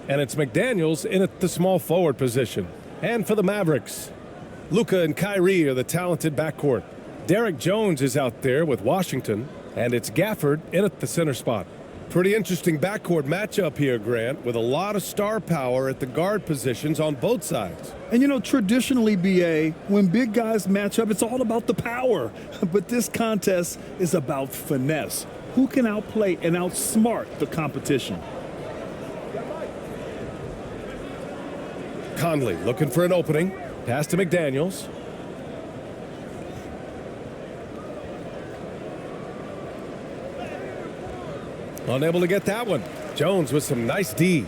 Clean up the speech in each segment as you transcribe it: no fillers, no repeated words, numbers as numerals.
And it's McDaniels in at the small forward position. And for the Mavericks, Luka and Kyrie are the talented backcourt. Derek Jones is out there with Washington, and it's Gafford in at the center spot. Pretty interesting backcourt matchup here, Grant, with a lot of star power at the guard positions on both sides. And you know, traditionally, BA, when big guys match up, it's all about the power. But this contest is about finesse. Who can outplay and outsmart the competition? Conley looking for an opening. Pass to McDaniels. Unable to get that one. Jones with some nice D.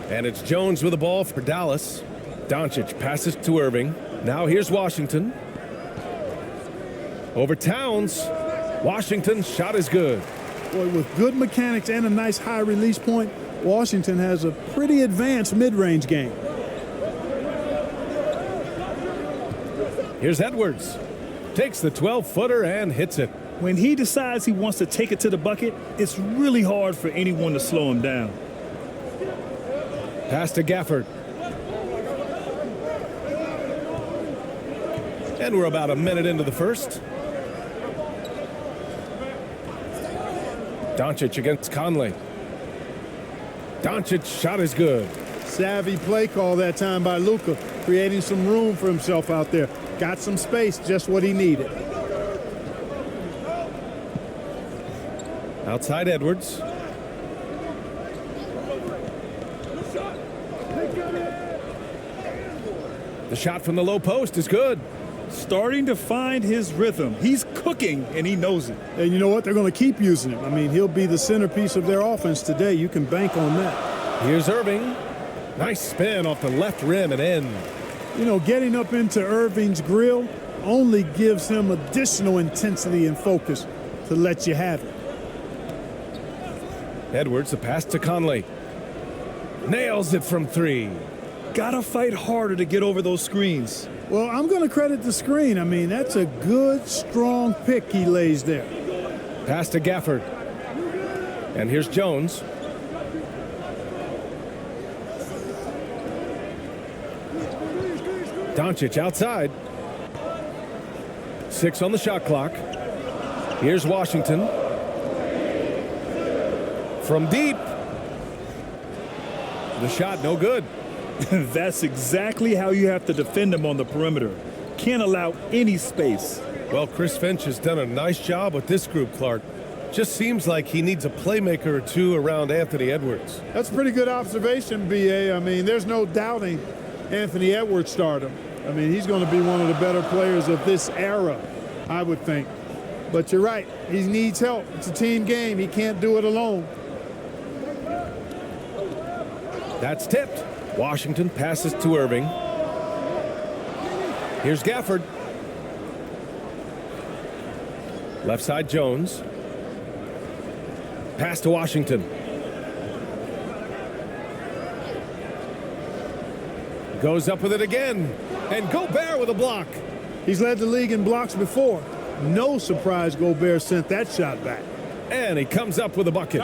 And it's Jones with the ball for Dallas. Doncic passes to Irving. Now here's Washington. Over Towns. Washington's shot is good. Boy, with good mechanics and a nice high release point, Washington has a pretty advanced mid-range game. Here's Edwards. Takes the 12-footer and hits it. When he decides he wants to take it to the bucket, it's really hard for anyone to slow him down. Pass to Gafford. And we're about a minute into the first. Doncic against Conley. Doncic's shot is good. Savvy play call that time by Luka, creating some room for himself out there. Got some space, just what he needed. Outside Edwards. The shot from the low post is good. Starting to find his rhythm. He's cooking, and he knows it. And you know what? They're going to keep using him. I mean, he'll be the centerpiece of their offense today. You can bank on that. Here's Irving. Nice spin off the left rim and in. You know, getting up into Irving's grill only gives him additional intensity and focus to let you have it. Edwards, the pass to Conley. Nails it from three. Gotta fight harder to get over those screens. Well, I'm going to credit the screen. I mean, that's a good, strong pick he lays there. Pass to Gafford. And here's Jones. Doncic outside. 6 on the shot clock. Here's Washington. From deep. The shot no good. That's exactly how you have to defend him on the perimeter. Can't allow any space. Well, Chris Finch has done a nice job with this group, Clark. Just seems like he needs a playmaker or two around Anthony Edwards. That's a pretty good observation, B.A. I mean, there's no doubting Anthony Edwards' stardom. I mean, he's going to be one of the better players of this era, I would think. But you're right. He needs help. It's a team game. He can't do it alone. That's tipped. Washington passes to Irving. Here's Gafford. Left side Jones. Pass to Washington. Goes up with it again. And Gobert with a block. He's led the league in blocks before. No surprise Gobert sent that shot back. And he comes up with a bucket.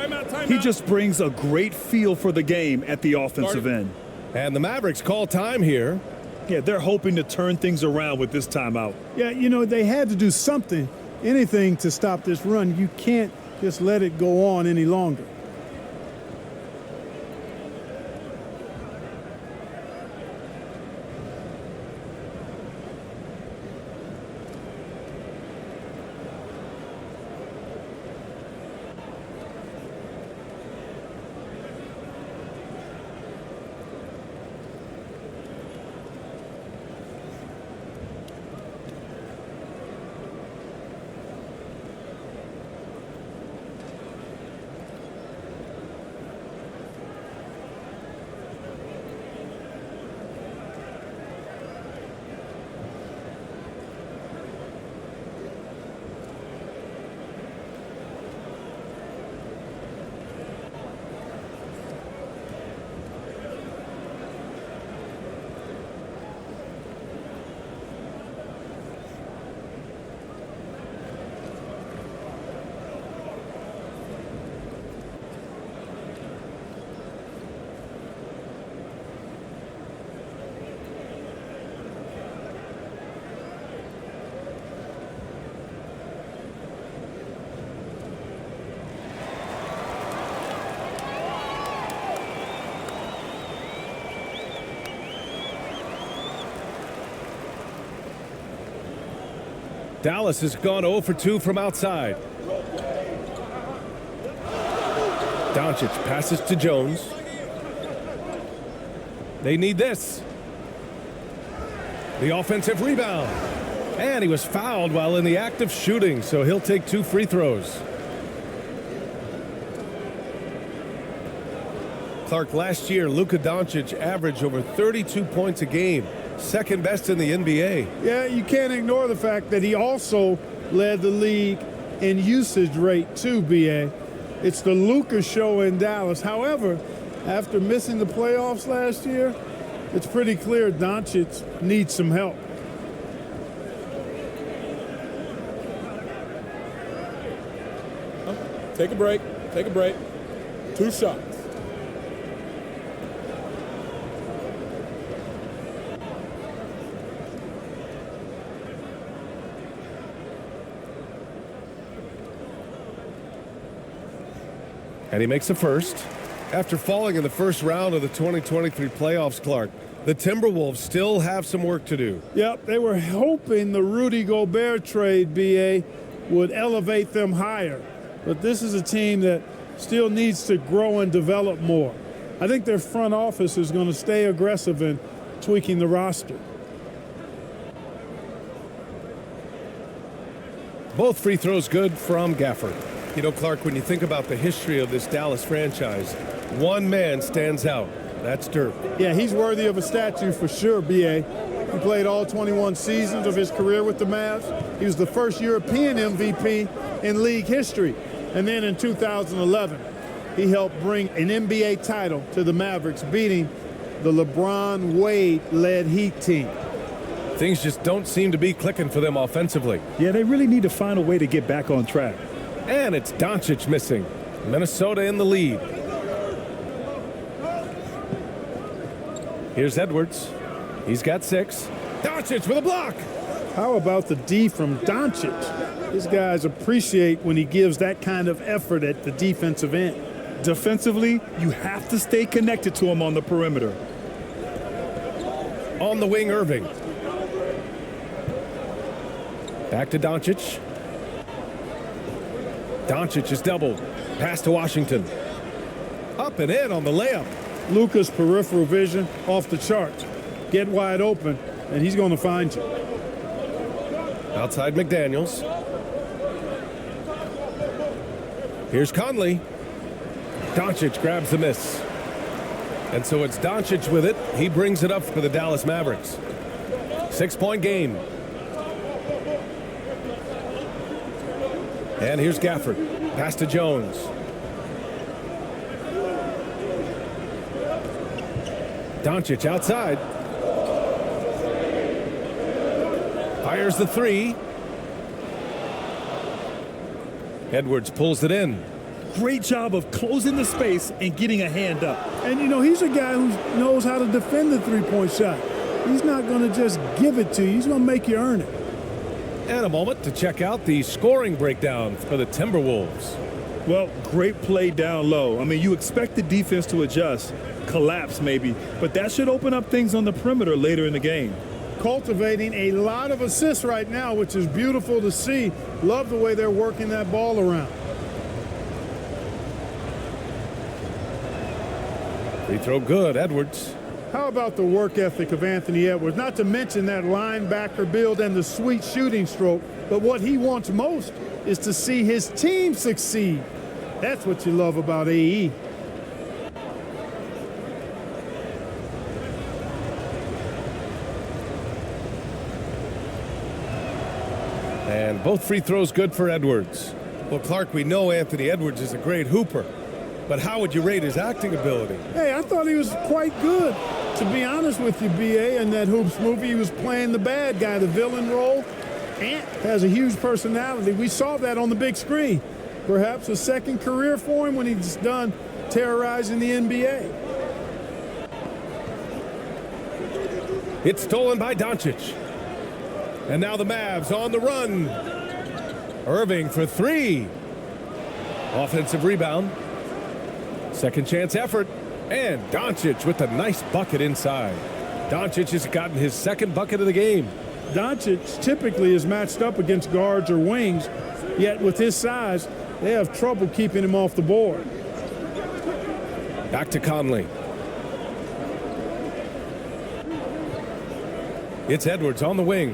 He just brings a great feel for the game at the offensive end. And the Mavericks call time here. Yeah, they're hoping to turn things around with this timeout. Yeah, you know, they had to do something, anything to stop this run. You can't just let it go on any longer. Dallas has gone 0 for 2 from outside. Doncic passes to Jones. They need this. The offensive rebound. And he was fouled while in the act of shooting, so he'll take 2 free throws. Clark, last year, Luka Doncic averaged over 32 points a game, second best in the NBA. Yeah, you can't ignore the fact that he also led the league in usage rate too, B.A. It's the Luka show in Dallas. However, after missing the playoffs last year, it's pretty clear Doncic needs some help. Take a break. Take a break. 2 shots. And he makes a first. After falling in the first round of the 2023 playoffs, Clark, the Timberwolves still have some work to do. Yep, they were hoping the Rudy Gobert trade, B.A., would elevate them higher. But this is a team that still needs to grow and develop more. I think their front office is going to stay aggressive in tweaking the roster. Both free throws good from Gafford. You know, Clark, when you think about the history of this Dallas franchise, one man stands out. That's Dirk. Yeah, he's worthy of a statue for sure, B.A. He played all 21 seasons of his career with the Mavs. He was the first European MVP in league history. And then in 2011, he helped bring an NBA title to the Mavericks, beating the LeBron Wade-led Heat team. Things just don't seem to be clicking for them offensively. Yeah, they really need to find a way to get back on track. And it's Doncic missing. Minnesota in the lead. Here's Edwards. He's got 6. Doncic with a block. How about the D from Doncic? These guys appreciate when he gives that kind of effort at the defensive end. Defensively, you have to stay connected to him on the perimeter. On the wing, Irving. Back to Doncic. Doncic is doubled. Pass to Washington. Up and in on the layup. Luka's peripheral vision off the charts. Get wide open, and he's going to find you. Outside McDaniels. Here's Conley. Doncic grabs the miss. And so it's Doncic with it. He brings it up for the Dallas Mavericks. 6-point game. And here's Gafford. Pass to Jones. Doncic outside. Fires the 3. Edwards pulls it in. Great job of closing the space and getting a hand up. And, you know, he's a guy who knows how to defend the three-point shot. He's not going to just give it to you. He's going to make you earn it. And a moment to check out the scoring breakdown for the Timberwolves. Well, great play down low. I mean, you expect the defense to adjust, collapse maybe, but that should open up things on the perimeter later in the game. Cultivating a lot of assists right now, which is beautiful to see. Love the way they're working that ball around. Free throw good, Edwards. How about the work ethic of Anthony Edwards? Not to mention that linebacker build and the sweet shooting stroke, but what he wants most is to see his team succeed. That's what you love about AE. And both free throws good for Edwards. Well, Clark, we know Anthony Edwards is a great hooper, but how would you rate his acting ability? Hey, I thought he was quite good. To be honest with you, B.A., in that Hoops movie, he was playing the bad guy, the villain role. Ant has a huge personality. We saw that on the big screen. Perhaps a second career for him when he's done terrorizing the NBA. It's stolen by Doncic. And now the Mavs on the run. Irving for 3. Offensive rebound. Second chance effort. And Doncic with a nice bucket inside. Doncic has gotten his second bucket of the game. Doncic typically is matched up against guards or wings, yet with his size, they have trouble keeping him off the board. Back to Conley. It's Edwards on the wing.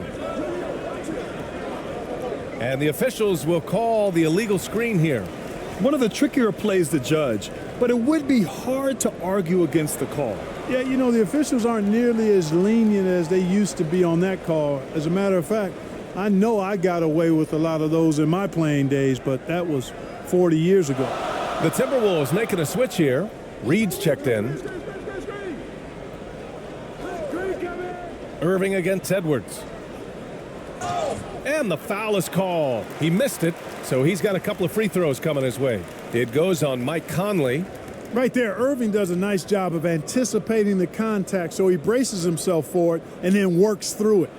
And the officials will call the illegal screen here. One of the trickier plays to judge, but it would be hard to argue against the call. Yeah, you know, the officials aren't nearly as lenient as they used to be on that call. As a matter of fact, I know I got away with a lot of those in my playing days, but that was 40 years ago. The Timberwolves making a switch here. Reed's checked in. Irving against Edwards. And the foul is called. He missed it, so he's got a couple of free throws coming his way. It goes on Mike Conley. Right there, Irving does a nice job of anticipating the contact, so he braces himself for it and then works through it.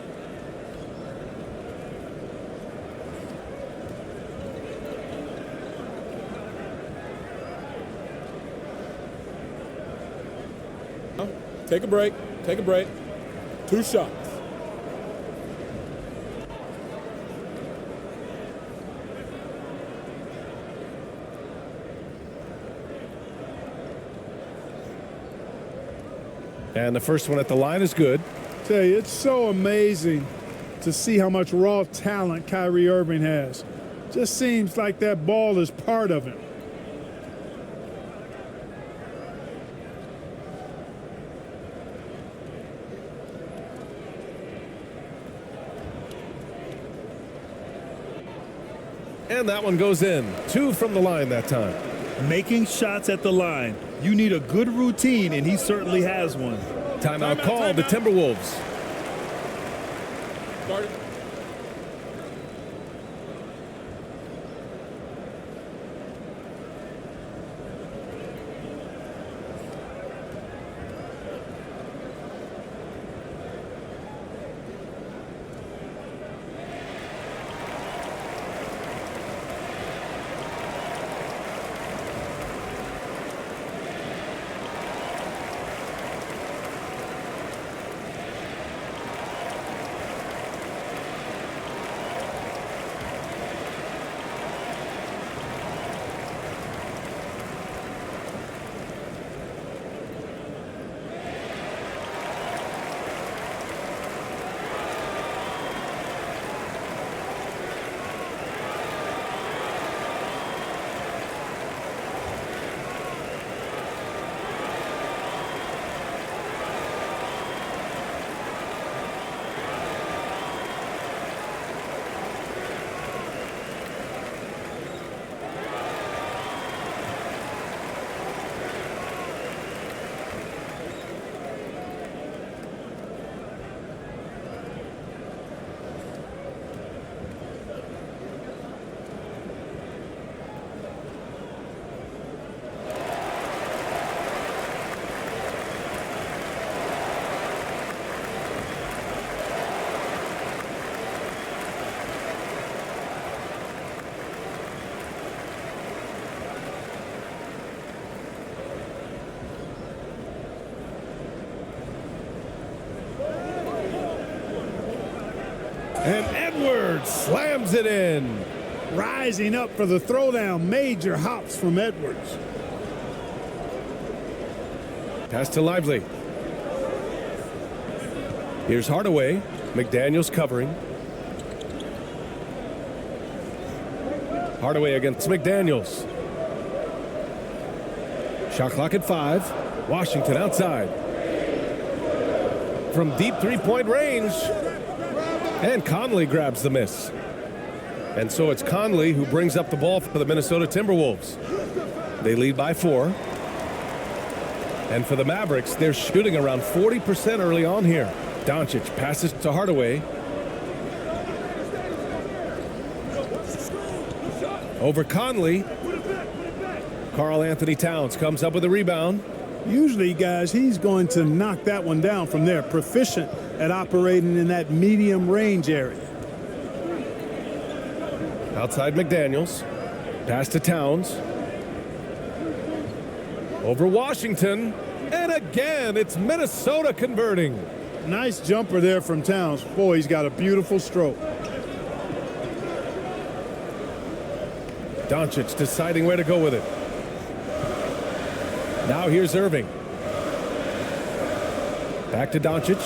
Take a break. Take a break. 2 shots. And the first one at the line is good. Tell you, it's so amazing to see how much raw talent Kyrie Irving has. Just seems like that ball is part of him. And that one goes in. 2 from the line that time. Making shots at the line. You need a good routine, and he certainly has one. Timeout called, the Timberwolves. Guard it. And Edwards slams it in. Rising up for the throwdown, major hops from Edwards. Pass to Lively. Here's Hardaway. McDaniels covering. Hardaway against McDaniels. Shot clock at 5. Washington outside. From deep three-point range. And Conley grabs the miss. And so it's Conley who brings up the ball for the Minnesota Timberwolves. They lead by 4. And for the Mavericks, they're shooting around 40% early on here. Doncic passes to Hardaway. Over Conley. Karl Anthony Towns comes up with a rebound. Usually, guys, he's going to knock that one down from there. Proficient at operating in that medium range area. Outside McDaniels. Pass to Towns. Over Washington. And again, it's Minnesota converting. Nice jumper there from Towns. Boy, he's got a beautiful stroke. Doncic deciding where to go with it. Now here's Irving. Back to Doncic.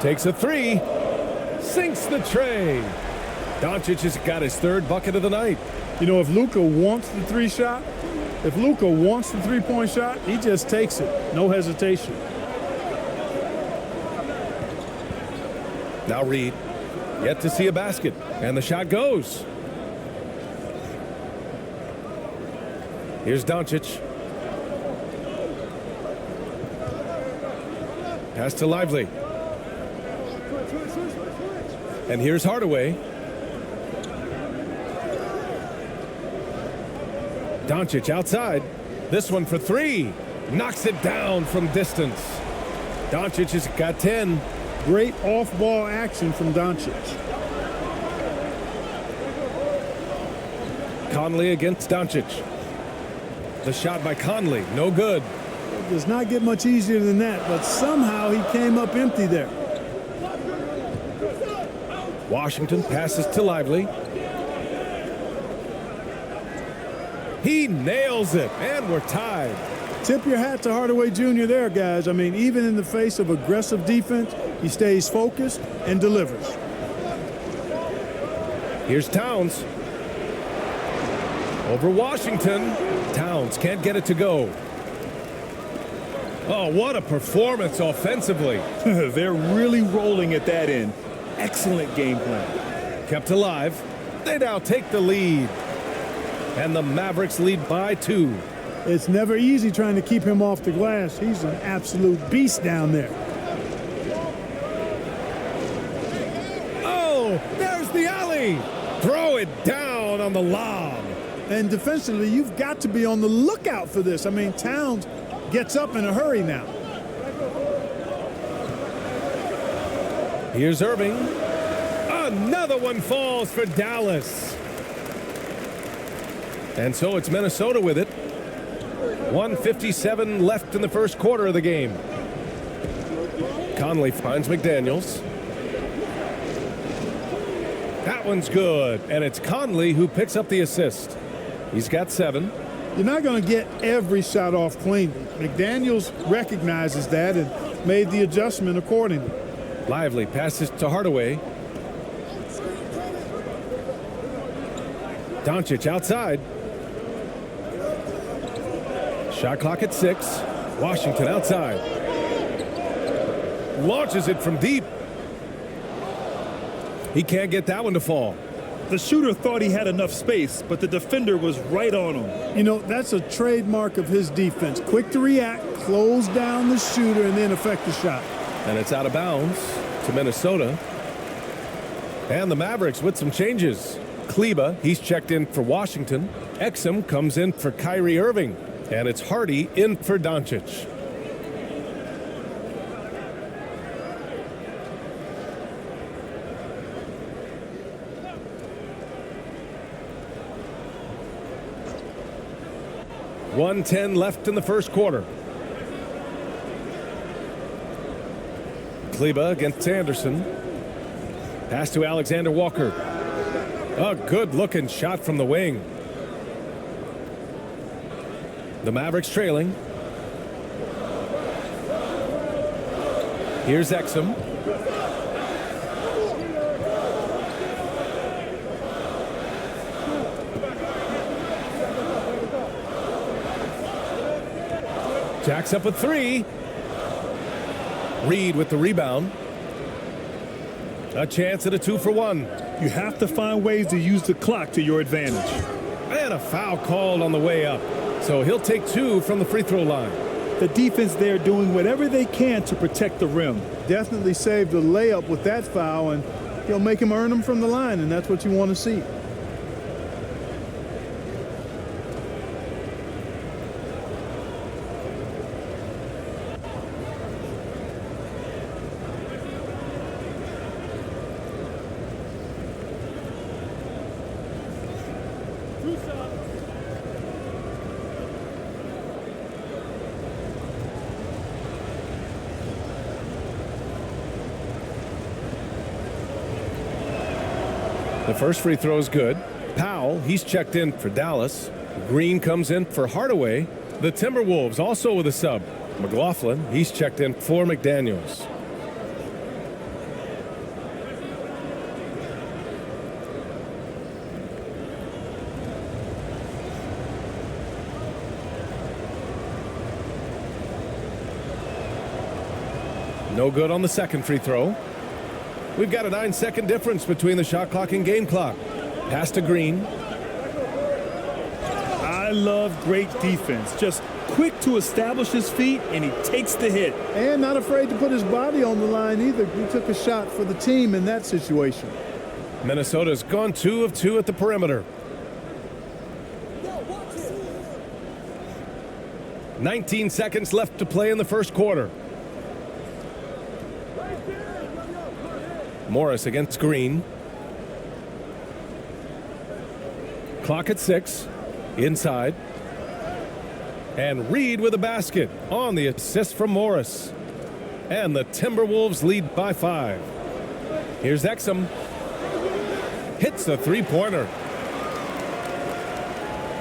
Takes a three. Sinks the tray. Doncic has got his third bucket of the night. You know, if Luka wants the three-point shot, he just takes it. No hesitation. Now Reed. Yet to see a basket. And the shot goes. Here's Doncic. Pass to Lively. And here's Hardaway. Doncic outside. This one for three. Knocks it down from distance. Doncic has got 10. Great off-ball action from Doncic. Conley against Doncic. The shot by Conley, no good. It does not get much easier than that, but somehow he came up empty there. Washington passes to Lively. He nails it, and we're tied. Tip your hat to Hardaway Jr. there, guys. I mean, even in the face of aggressive defense, he stays focused and delivers. Here's Towns. Over Washington. Towns can't get it to go. Oh, what a performance offensively. They're really rolling at that end. Excellent game plan. Kept alive. They now take the lead. And the Mavericks lead by 2. It's never easy trying to keep him off the glass. He's an absolute beast down there. Oh, there's the alley. Throw it down on the lob. And defensively, you've got to be on the lookout for this. I mean, Towns gets up in a hurry now. Here's Irving. Another one falls for Dallas. And so it's Minnesota with it. 1:57 left in the first quarter of the game. Conley finds McDaniels. That one's good, and it's Conley who picks up the assist. He's got 7. You're not going to get every shot off cleanly. McDaniels recognizes that and made the adjustment accordingly. Lively passes to Hardaway. Doncic outside. Shot clock at 6. Washington outside. Launches it from deep. He can't get that one to fall. The shooter thought he had enough space, but the defender was right on him. You know, that's a trademark of his defense. Quick to react, close down the shooter, and then affect the shot. And it's out of bounds to Minnesota. And the Mavericks with some changes. Kleba, he's checked in for Washington. Exum comes in for Kyrie Irving. And it's Hardy in for Doncic. .110 left in the first quarter. Kleba against Anderson. Pass to Alexander Walker. A good-looking shot from the wing. The Mavericks trailing. Here's Exum. Jacks up a 3. Reed with the rebound. A chance at a 2-for-1. You have to find ways to use the clock to your advantage. And a foul called on the way up. So he'll take 2 from the free throw line. The defense there doing whatever they can to protect the rim. Definitely saved the layup with that foul, and he'll make him earn them from the line, and that's what you want to see. The first free throw is good. Powell, he's checked in for Dallas. Green comes in for Hardaway. The Timberwolves also with a sub. McLaughlin, he's checked in for McDaniels. No good on the second free throw. We've got a 9-second difference between the shot clock and game clock. Pass to Green. I love great defense. Just quick to establish his feet, and he takes the hit. And not afraid to put his body on the line either. He took a shot for the team in that situation. Minnesota's gone 2 of 2 at the perimeter. 19 seconds left to play in the first quarter. Morris against Green. Clock at 6. Inside. And Reed with a basket on the assist from Morris. And the Timberwolves lead by 5. Here's Exum. Hits a three-pointer.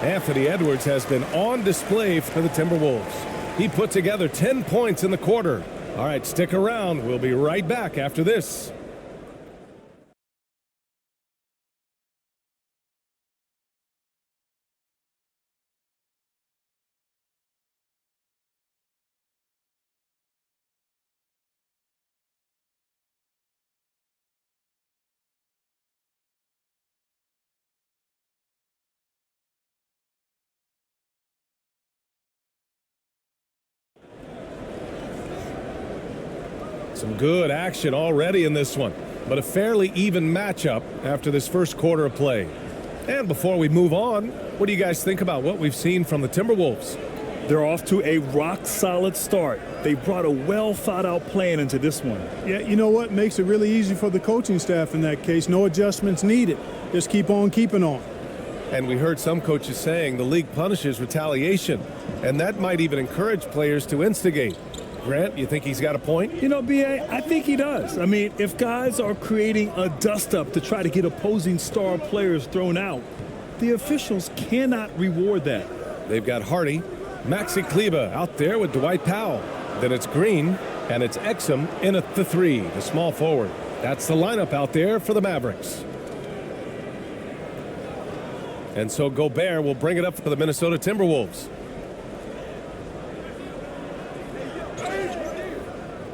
Anthony Edwards has been on display for the Timberwolves. He put together 10 points in the quarter. All right, stick around. We'll be right back after this. Some good action already in this one, but a fairly even matchup after this first quarter of play. And before we move on, what do you guys think about what we've seen from the Timberwolves? They're off to a rock-solid start. They brought a well-thought-out plan into this one. Yeah, you know what makes it really easy for the coaching staff in that case? No adjustments needed. Just keep on keeping on. And we heard some coaches saying the league punishes retaliation, and that might even encourage players to instigate. Grant, you think he's got a point? You know, B.A., I think he does. I mean, if guys are creating a dust-up to try to get opposing star players thrown out, the officials cannot reward that. They've got Hardy, Maxi Kleber out there with Dwight Powell. Then it's Green, and it's Exum in at the 3, the small forward. That's the lineup out there for the Mavericks. And so Gobert will bring it up for the Minnesota Timberwolves.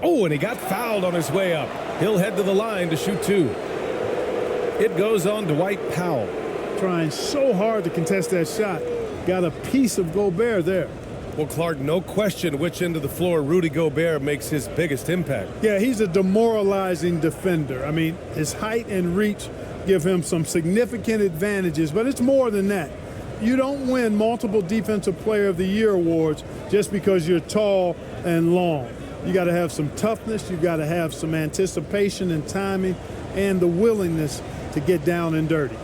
Oh, and he got fouled on his way up. He'll head to the line to shoot 2. It goes on Dwight Powell. Trying so hard to contest that shot. Got a piece of Gobert there. Well, Clark, no question which end of the floor Rudy Gobert makes his biggest impact. Yeah, he's a demoralizing defender. I mean, his height and reach give him some significant advantages, but it's more than that. You don't win multiple Defensive Player of the Year awards just because you're tall and long. You got to have some toughness, you got to have some anticipation and timing, and the willingness to get down and dirty.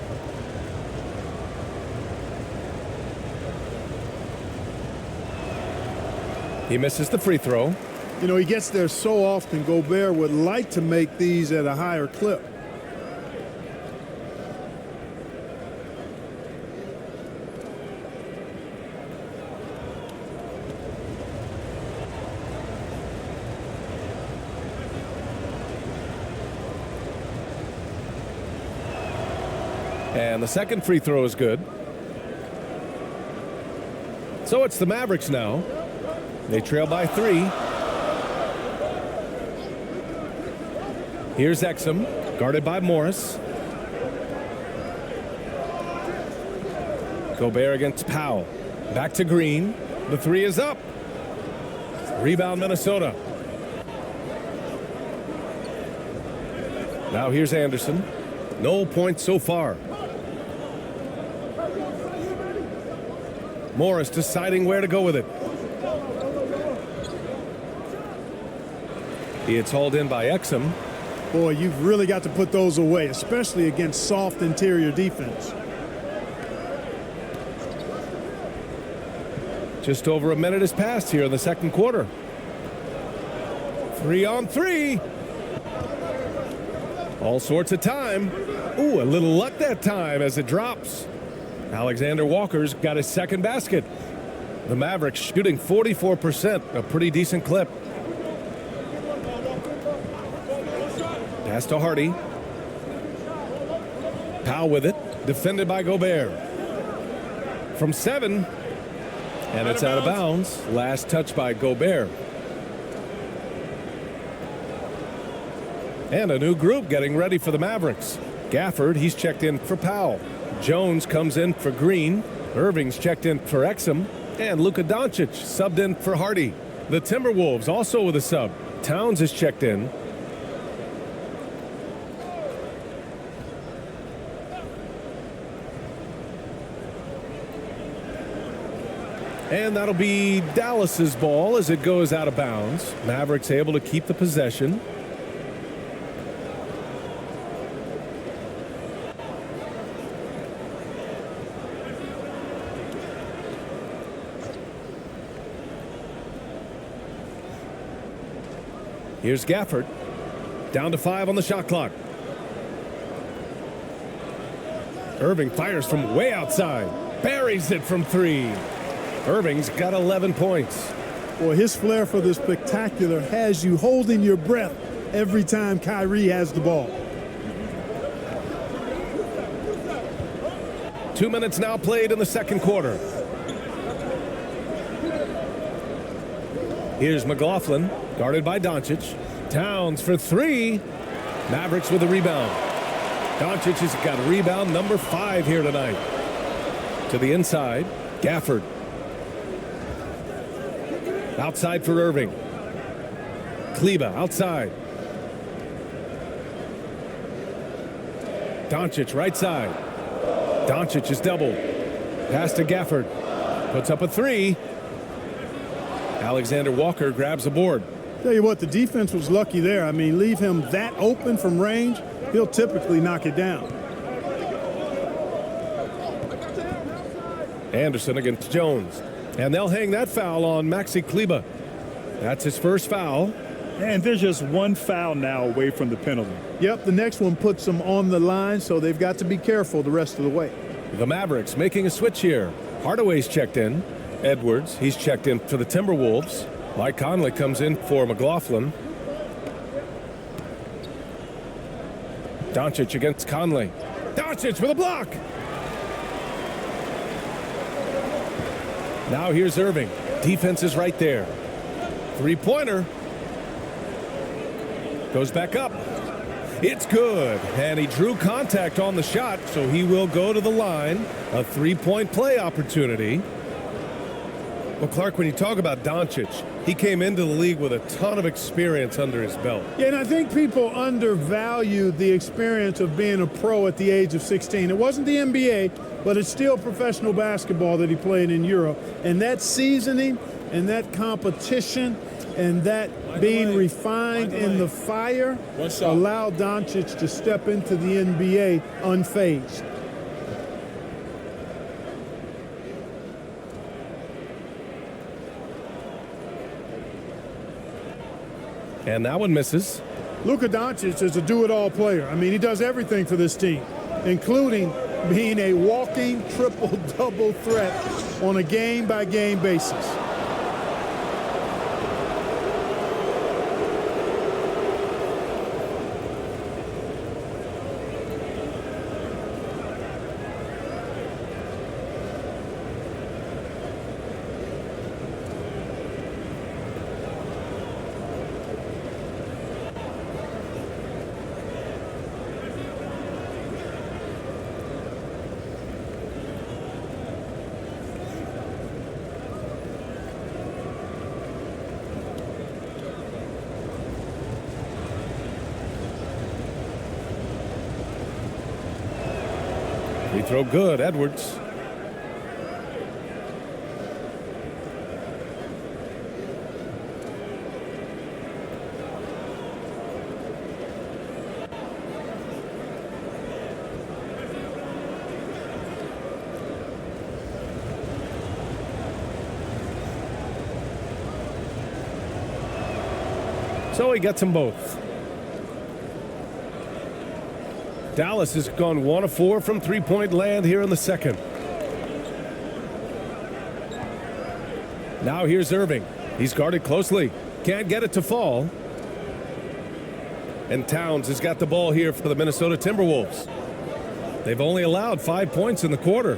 He misses the free throw. You know, he gets there so often. Gobert would like to make these at a higher clip. And the second free throw is good. So it's the Mavericks now. They trail by 3. Here's Exum, guarded by Morris. Gobert against Powell. Back to Green. The 3 is up. Rebound Minnesota. Now here's Anderson. No points so far. Morris deciding where to go with it. It's hauled in by Exum. Boy, you've really got to put those away, especially against soft interior defense. Just over a minute has passed here in the second quarter. 3 on 3. All sorts of time. Ooh, a little luck that time as it drops. Alexander Walker's got his second basket. The Mavericks shooting 44%, a pretty decent clip. Pass to Hardy. Powell with it, defended by Gobert. From 7, and it's out of bounds. Last touch by Gobert. And a new group getting ready for the Mavericks. Gafford, he's checked in for Powell. Jones comes in for Green. Irving's checked in for Exum. And Luka Doncic subbed in for Hardy. The Timberwolves also with a sub. Towns is checked in. And that'll be Dallas's ball as it goes out of bounds. Mavericks able to keep the possession. Here's Gafford. Down to 5 on the shot clock. Irving fires from way outside. Buries it from 3. Irving's got 11 points. Well, his flair for the spectacular has you holding your breath every time Kyrie has the ball. 2 minutes now played in the second quarter. Here's McLaughlin, guarded by Doncic. Towns for 3. Mavericks with a rebound. Doncic has got rebound number 5 here tonight. To the inside, Gafford. Outside for Irving. Kleba outside. Doncic right side. Doncic is doubled. Pass to Gafford. Puts up a 3. Alexander Walker grabs a board. Tell you what, the defense was lucky there. I mean, leave him that open from range, he'll typically knock it down. Anderson against Jones. And they'll hang that foul on Maxi Kleba. That's his first foul. And there's just one foul now away from the penalty. Yep, the next one puts them on the line, so they've got to be careful the rest of the way. The Mavericks making a switch here. Hardaway's checked in. Edwards, he's checked in for the Timberwolves. Mike Conley comes in for McLaughlin. Doncic against Conley. Doncic with a block. Now here's Irving. Defense is right there. Three-pointer. Goes back up. It's good. And he drew contact on the shot, so he will go to the line. A three-point play opportunity. Well, Clark, when you talk about Doncic, he came into the league with a ton of experience under his belt. Yeah, and I think people undervalue the experience of being a pro at the age of 16. It wasn't the NBA, but it's still professional basketball that he played in Europe. And that seasoning and that competition and that being refined in the fire allowed Doncic to step into the NBA unfazed. And that one misses. Luka Doncic is a do-it-all player. I mean, he does everything for this team, including being a walking triple-double threat on a game-by-game basis. Free throw good, Edwards. So he gets them both. Dallas has gone 1 of 4 from three-point land here in the second. Now here's Irving. He's guarded closely. Can't get it to fall. And Towns has got the ball here for the Minnesota Timberwolves. They've only allowed 5 points in the quarter.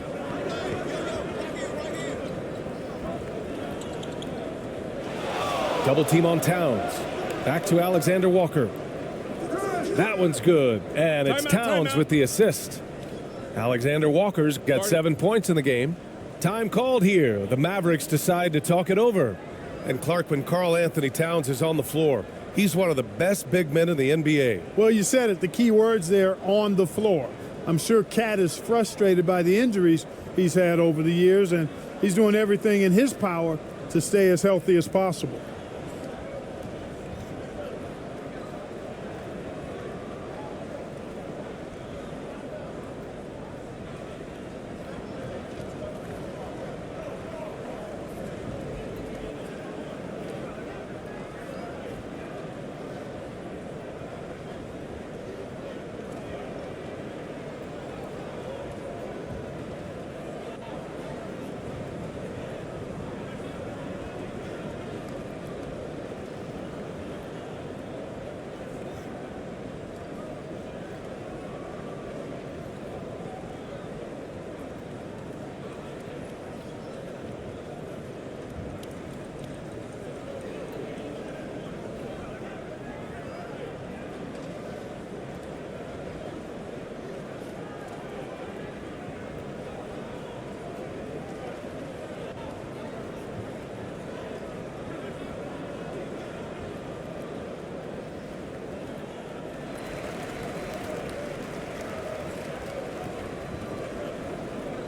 Double team on Towns. Back to Alexander Walker. That one's good. And it's Towns with the assist. Alexander Walker's got 7 points in the game. Time called here. The Mavericks decide to talk it over. And Clark, when Karl Anthony Towns is on the floor, he's one of the best big men in the NBA. Well, you said it. The key words there, on the floor. I'm sure Cat is frustrated by the injuries he's had over the years, and he's doing everything in his power to stay as healthy as possible.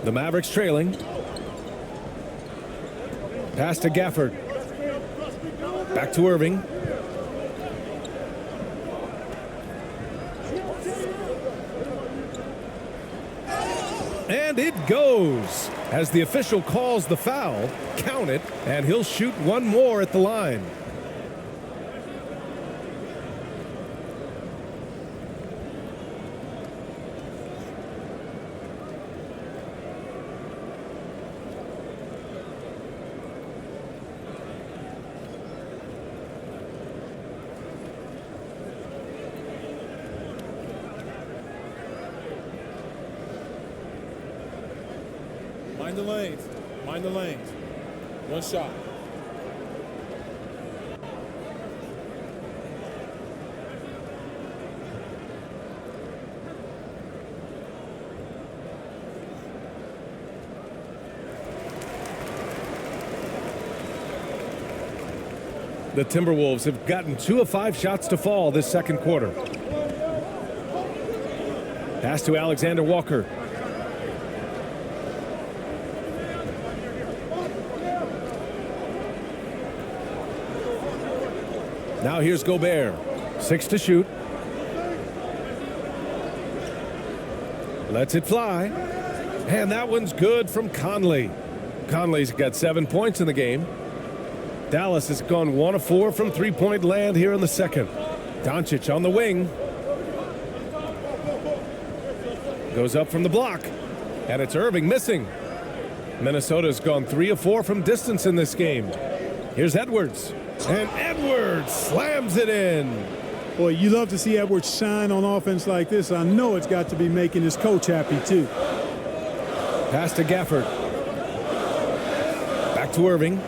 The Mavericks trailing. Pass to Gafford. Back to Irving. And it goes. As the official calls the foul, count it, and he'll shoot one more at the line. Mind the lanes. Mind the lanes. One shot. The Timberwolves have gotten 2 of 5 shots to fall this second quarter. Pass to Alexander Walker. Now here's Gobert. 6 to shoot. Lets it fly. And that one's good from Conley. Conley's got 7 points in the game. Dallas has gone 1 of 4 from three-point land here in the second. Doncic on the wing. Goes up from the block. And it's Irving missing. Minnesota's gone 3 of 4 from distance in this game. Here's Edwards. And Edwards slams it in. Boy, you love to see Edwards shine on offense like this. I know it's got to be making his coach happy, too. Pass to Gafford. Back to Irving.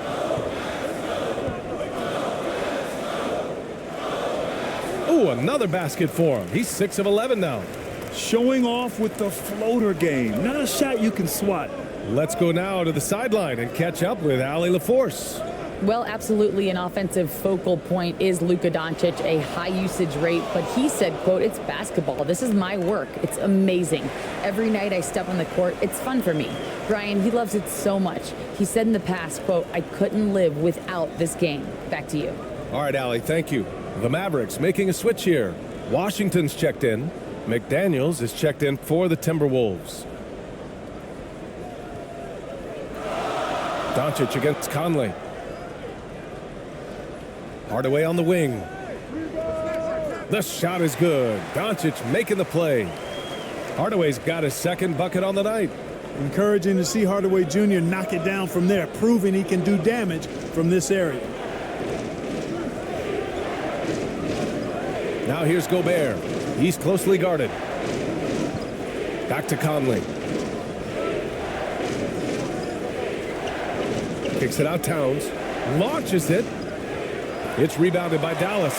Oh, another basket for him. He's 6 of 11 now. Showing off with the floater game. Not a shot you can swat. Let's go now to the sideline and catch up with Allie LaForce. Well, absolutely an offensive focal point is Luka Doncic, a high usage rate, but he said, quote, "It's basketball. This is my work. It's amazing. Every night I step on the court, it's fun for me." Bryan, he loves it so much. He said in the past, quote, "I couldn't live without this game." Back to you. All right, Allie, thank you. The Mavericks making a switch here. Washington's checked in. McDaniels is checked in for the Timberwolves. Doncic against Conley. Hardaway on the wing. The shot is good. Doncic making the play. Hardaway's got his second bucket on the night. Encouraging to see Hardaway Jr. knock it down from there, proving he can do damage from this area. Now here's Gobert. He's closely guarded. Back to Conley. Kicks it out Towns. Launches it. It's rebounded by Dallas.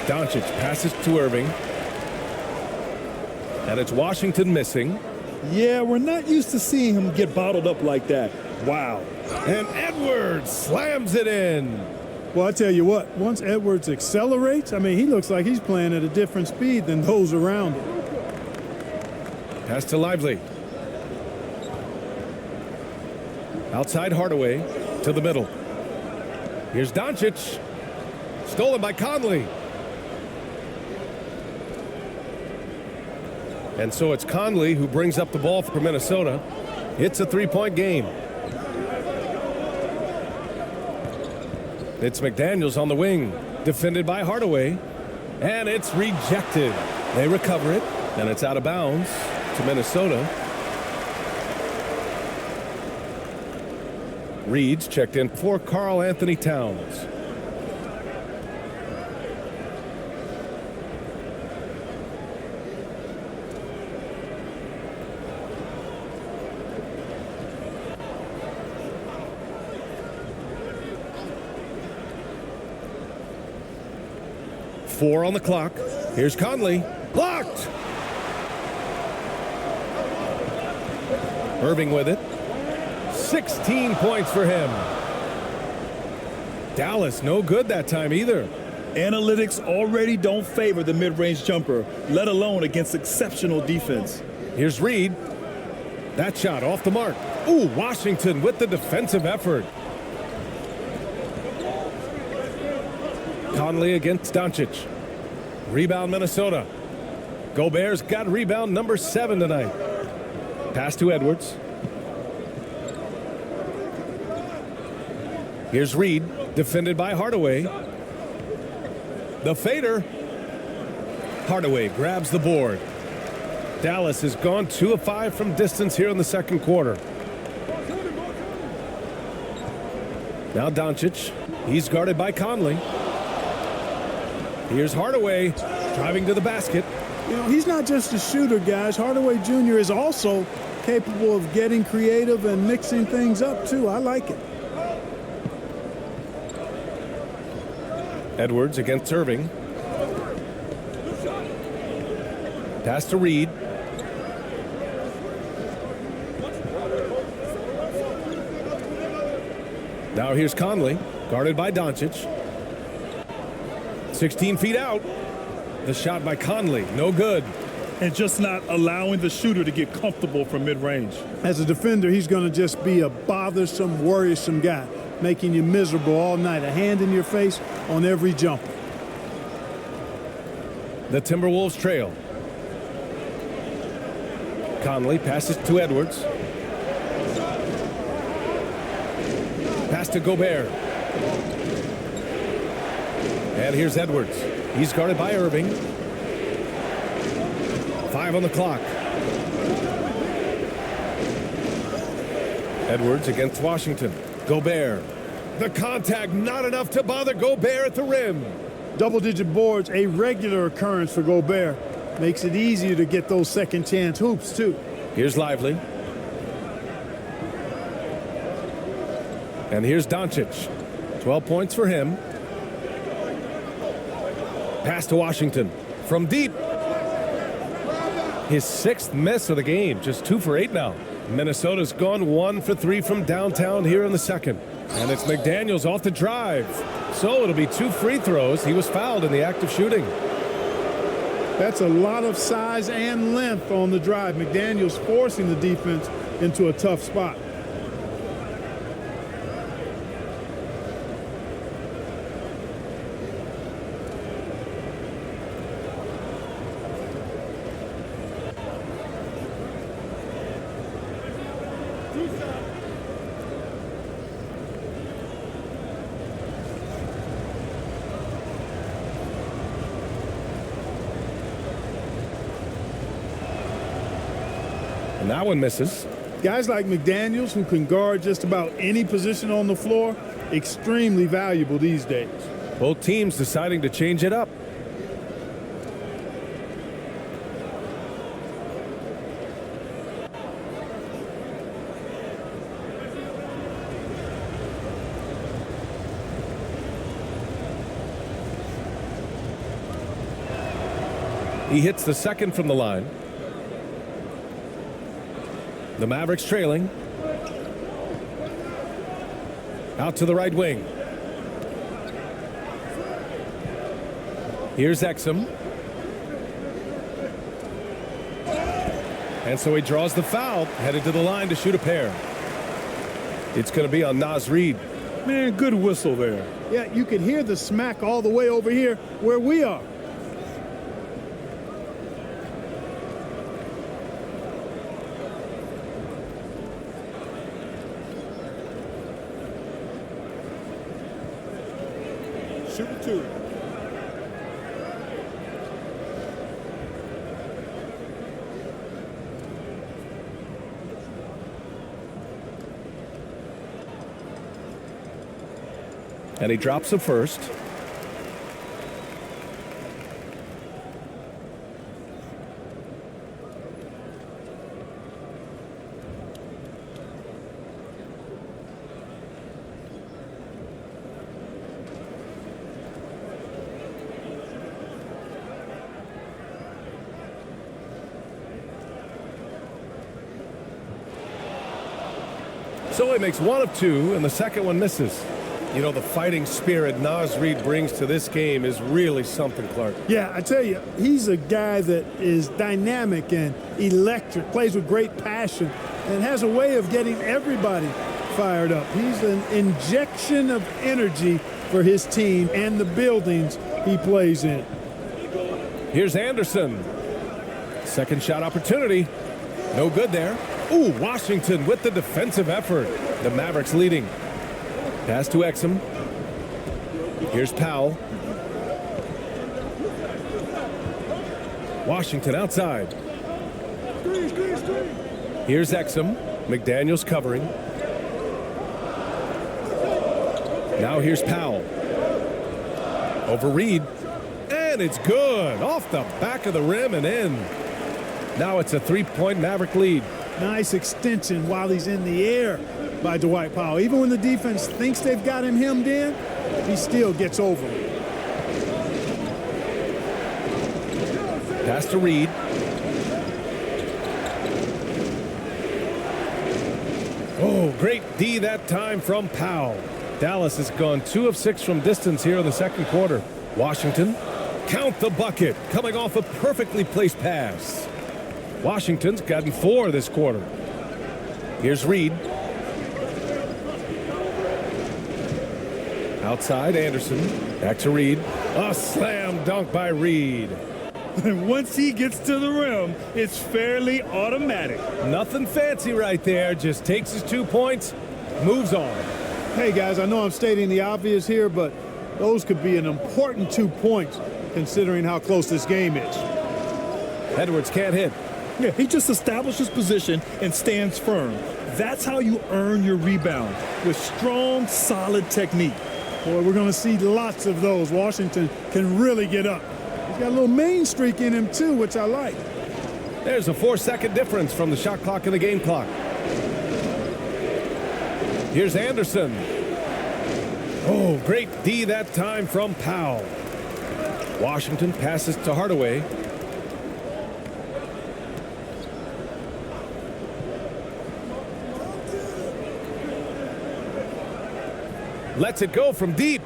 Doncic passes to Irving. And it's Washington missing. Yeah, we're not used to seeing him get bottled up like that. Wow. And Edwards slams it in. Well, I tell you what, once Edwards accelerates, I mean, he looks like he's playing at a different speed than those around him. Pass to Lively. Outside Hardaway to the middle. Here's Doncic. Stolen by Conley. And so it's Conley who brings up the ball for Minnesota. It's a three-point game. It's McDaniels on the wing, defended by Hardaway, and it's rejected. They recover it, and it's out of bounds to Minnesota. Reed's checked in for Karl Anthony Towns. Four on the clock. Here's Conley. Blocked! Irving with it. 16 points for him. Dallas, no good that time either. Analytics already don't favor the mid-range jumper, let alone against exceptional defense. Here's Reed. That shot off the mark. Ooh, Washington with the defensive effort. Conley against Doncic. Rebound Minnesota. Gobert's got rebound number 7 tonight. Pass to Edwards. Here's Reed, defended by Hardaway. The fader. Hardaway grabs the board. Dallas has gone 2 of 5 from distance here in the second quarter. Now Doncic. He's guarded by Conley. Here's Hardaway driving to the basket. You know, he's not just a shooter, guys. Hardaway Jr. is also capable of getting creative and mixing things up, too. I like it. Edwards against Irving. Pass to Reed. Now here's Conley, guarded by Doncic. 16 feet out. The shot by Conley, no good. And just not allowing the shooter to get comfortable from mid-range. As a defender, he's going to just be a bothersome, worrisome guy, making you miserable all night, a hand in your face on every jumper. The Timberwolves trail. Conley passes to Edwards. Pass to Gobert. And here's Edwards. He's guarded by Irving. 5 on the clock. Edwards against Washington. Gobert. The contact not enough to bother Gobert at the rim. Double-digit boards, a regular occurrence for Gobert. Makes it easier to get those second-chance hoops, too. Here's Lively. And here's Doncic. 12 points for him. Pass to Washington from deep. His 6th miss of the game, just 2 for 8 now. Minnesota's gone 1 for 3 from downtown here in the second. And it's McDaniels off the drive. So it'll be 2 free throws. He was fouled in the act of shooting. That's a lot of size and length on the drive. McDaniels forcing the defense into a tough spot. And that one misses. Guys like McDaniels, who can guard just about any position on the floor, extremely valuable these days. Both teams deciding to change it up. He hits the second from the line. The Mavericks trailing. Out to the right wing. Here's Exum. And so he draws the foul, headed to the line to shoot a pair. It's going to be on Naz Reid. Man, good whistle there. Yeah, you could hear the smack all the way over here where we are. Shooting two. And he drops the first. So he makes one of two, and the second one misses. You know, the fighting spirit Naz Reid brings to this game is really something, Clark. Yeah, I tell you, he's a guy that is dynamic and electric, plays with great passion, and has a way of getting everybody fired up. He's an injection of energy for his team and the buildings he plays in. Here's Anderson. Second shot opportunity. No good there. Ooh, Washington with the defensive effort. The Mavericks leading. Pass to Exum. Here's Powell. Washington outside. Here's Exum. McDaniels covering. Now here's Powell. Over Reid. And it's good. Off the back of the rim and in. Now it's a three-point Maverick lead. Nice extension while he's in the air by Dwight Powell. Even when the defense thinks they've got him hemmed in, he still gets over it. Pass to Reid. Oh, great D that time from Powell. Dallas has gone 2 of 6 from distance here in the second quarter. Washington, count the bucket, coming off a perfectly placed pass. Washington's gotten 4 this quarter. Here's Reid. Outside, Anderson. Back to Reid. A slam dunk by Reid. And once he gets to the rim, it's fairly automatic. Nothing fancy right there. Just takes his 2 points, moves on. Hey, guys, I know I'm stating the obvious here, but those could be an important 2 points considering how close this game is. Edwards can't hit. Yeah, he just establishes position and stands firm. That's how you earn your rebound, with strong, solid technique. Boy, we're going to see lots of those. Washington can really get up. He's got a little main streak in him, too, which I like. There's a 4-second difference from the shot clock and the game clock. Here's Anderson. Oh, great D that time from Powell. Washington passes to Hardaway. Lets it go from deep.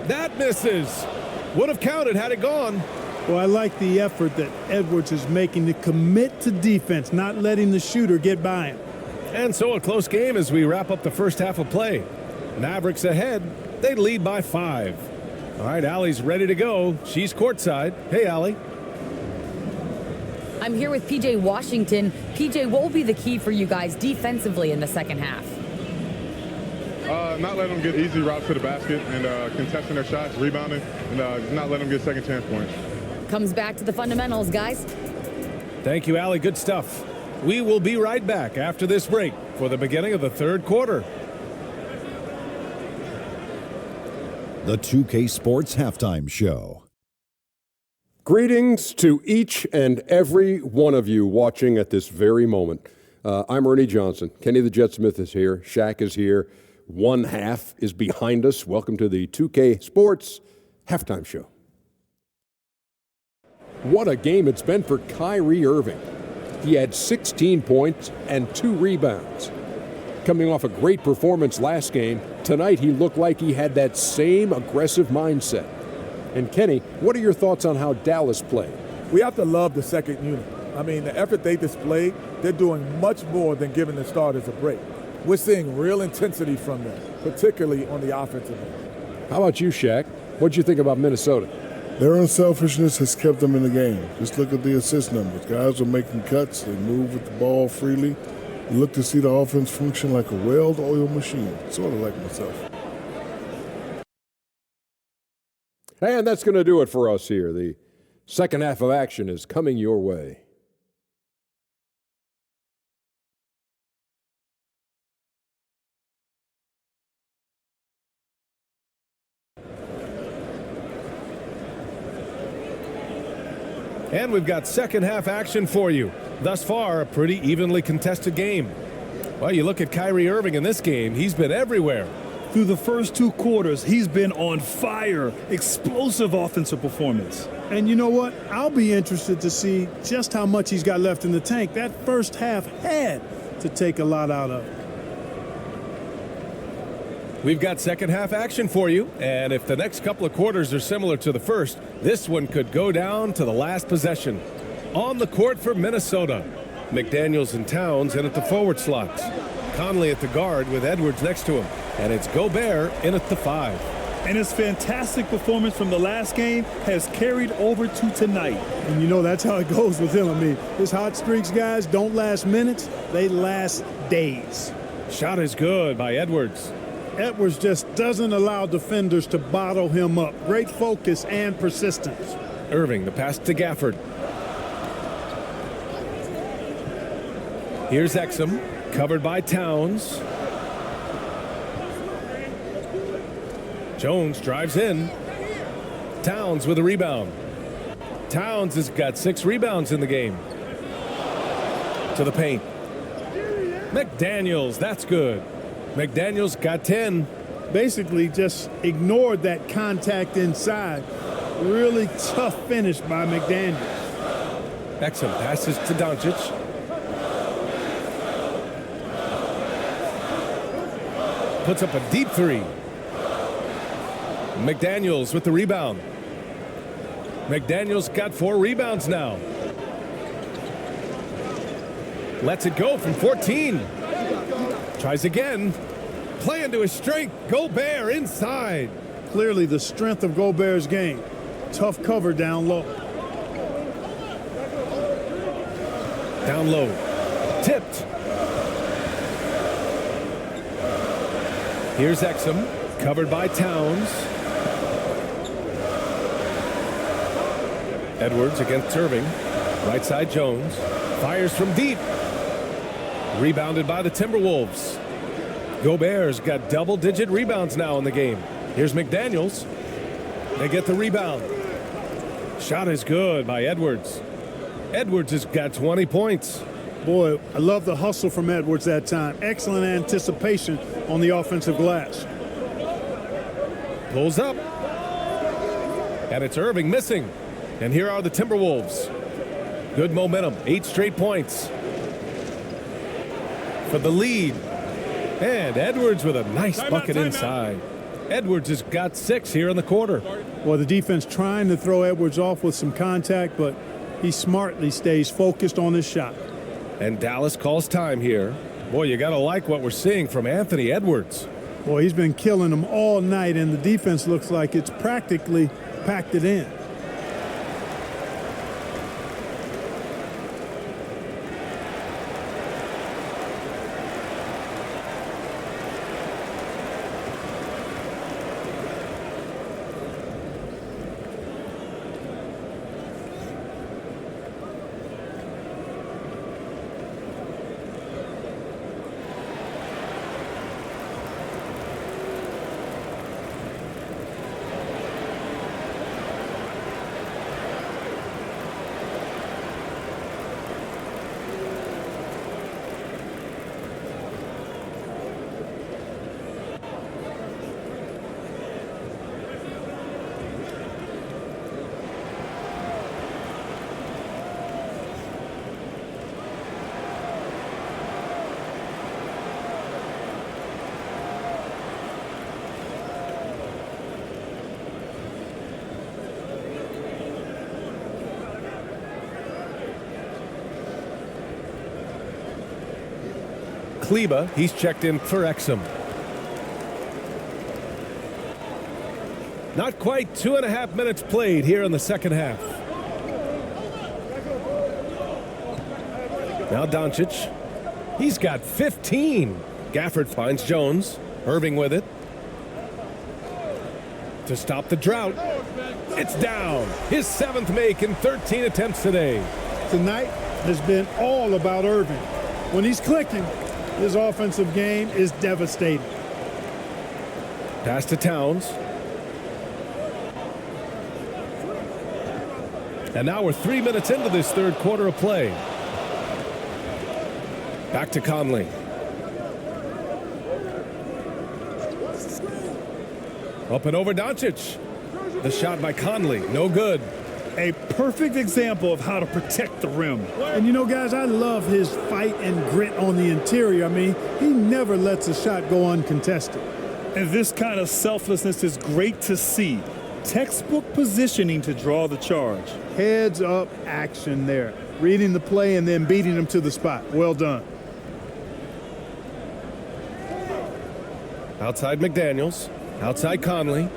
That misses. Would have counted had it gone. Well, I like the effort that Edwards is making to commit to defense, not letting the shooter get by him. And so a close game as we wrap up the first half of play. Mavericks ahead. They lead by 5. All right, Allie's ready to go. She's courtside. Hey, Allie. I'm here with PJ Washington. PJ, what will be the key for you guys defensively in the second half? Not letting them get easy routes to the basket and contesting their shots, rebounding, and not letting them get second chance points. Comes back to the fundamentals, guys. Thank you, Allie. Good stuff. We will be right back after this break for the beginning of the third quarter. The 2K Sports Halftime Show. Greetings to each and every one of you watching at this very moment. I'm Ernie Johnson. Kenny the Jet Smith is here. Shaq is here. One half is behind us. Welcome to the 2K Sports Halftime Show. What a game it's been for Kyrie Irving. He had 16 points and 2 rebounds. Coming off a great performance last game, tonight he looked like he had that same aggressive mindset. And Kenny, what are your thoughts on how Dallas played? We have to love the second unit. I mean, the effort they displayed, they're doing much more than giving the starters a break. We're seeing real intensity from them, particularly on the offensive end. How about you, Shaq? What'd you think about Minnesota? Their unselfishness has kept them in the game. Just look at the assist numbers. Guys are making cuts. They move with the ball freely. You look to see the offense function like a well-oiled machine, sort of like myself. And that's going to do it for us here. The second half of action is coming your way. And we've got second half action for you. Thus far, a pretty evenly contested game. Well, you look at Kyrie Irving in this game, he's been everywhere. Through the first 2 quarters, he's been on fire. Explosive offensive performance. And you know what? I'll be interested to see just how much he's got left in the tank. That first half had to take a lot out of it. We've got second half action for you, and if the next couple of quarters are similar to the first, this one could go down to the last possession. On the court for Minnesota, McDaniels and Towns in at the forward slots. Conley at the guard with Edwards next to him, and it's Gobert in at the 5. And his fantastic performance from the last game has carried over to tonight. And you know that's how it goes with him. I mean, his hot streaks, guys, don't last minutes, they last days. Shot is good by Edwards. Edwards just doesn't allow defenders to bottle him up. Great focus and persistence. Irving, the pass to Gafford. Here's Exum, covered by Towns. Jones drives in. Towns with a rebound. Towns has got 6 rebounds in the game. To the paint. McDaniels, that's good. McDaniels got 10. Basically just ignored that contact inside. Really tough finish by McDaniels. Exum passes to Doncic. Puts up a deep 3. McDaniels with the rebound. McDaniels got 4 rebounds now. Lets it go from 14. Tries again. Playing to his strength. Gobert inside. Clearly the strength of Gobert's game. Tough cover down low. Down low. Tipped. Here's Exum. Covered by Towns. Edwards against Irving. Right side Jones. Fires from deep. Rebounded by the Timberwolves. Gobert's got double-digit rebounds now in the game. Here's McDaniels. They get the rebound. Shot is good by Edwards. Edwards has got 20 points. Boy, I love the hustle from Edwards that time. Excellent anticipation on the offensive glass. Pulls up. And it's Irving missing. And here are the Timberwolves. Good momentum. 8 straight points for the lead. And Edwards with a nice bucket inside. Edwards has got 6 here in the quarter. Well, the defense trying to throw Edwards off with some contact, but he smartly stays focused on his shot. And Dallas calls time here. Boy, you got to like what we're seeing from Anthony Edwards. Boy, he's been killing them all night, and the defense looks like it's practically packed it in. Kleba. He's checked in for Fxaa. Not quite 2.5 minutes played here in the second half. Now Doncic. He's got 15. Gafford finds Jones. Irving with it. To stop the drought. It's down. His 7th make in 13 attempts today. Tonight has been all about Irving. When he's clicking, his offensive game is devastating. Pass to Towns. And now we're 3 minutes into this third quarter of play. Back to Conley. Up and over Doncic. The shot by Conley, no good. A perfect example of how to protect the rim. And you know, guys, I love his fight and grit on the interior. I mean, he never lets a shot go uncontested. And this kind of selflessness is great to see. Textbook positioning to draw the charge. Heads up action there. Reading the play and then beating him to the spot. Well done. Outside McDaniels. Outside Conley.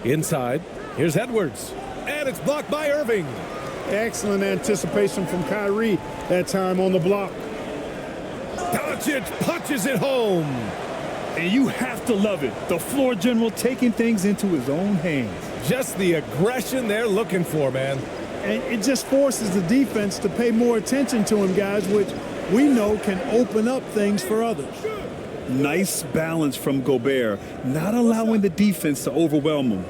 Inside. Here's Edwards. And it's blocked by Irving. Excellent anticipation from Kyrie. That time on the block. Doncic punches it home. And you have to love it. The floor general taking things into his own hands. Just the aggression they're looking for, man. And it just forces the defense to pay more attention to him, guys, which we know can open up things for others. Nice balance from Gobert, not allowing the defense to overwhelm him.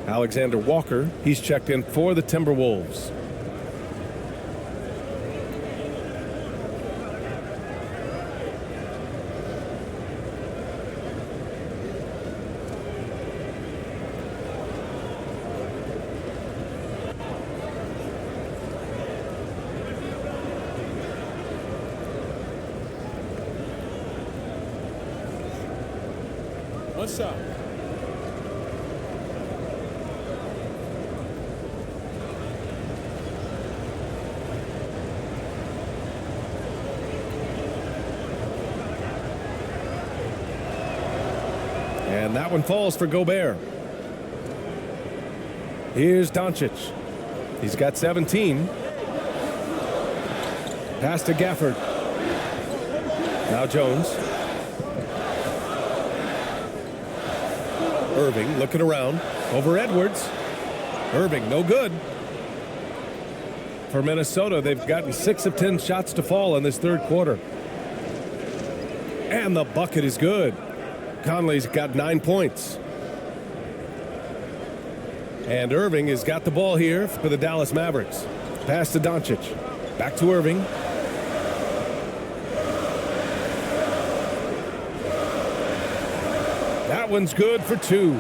Alexander Walker, he's checked in for the Timberwolves. One shot. And that one falls for Gobert. Here's Doncic. He's got 17. Pass to Gafford. Now Jones. Irving looking around. Over Edwards. Irving, no good. For Minnesota, they've gotten 6 of 10 shots to fall in this third quarter. And the bucket is good. Conley's got 9 points. And Irving has got the ball here for the Dallas Mavericks. Pass to Doncic. Back to Irving. That one's good for 2.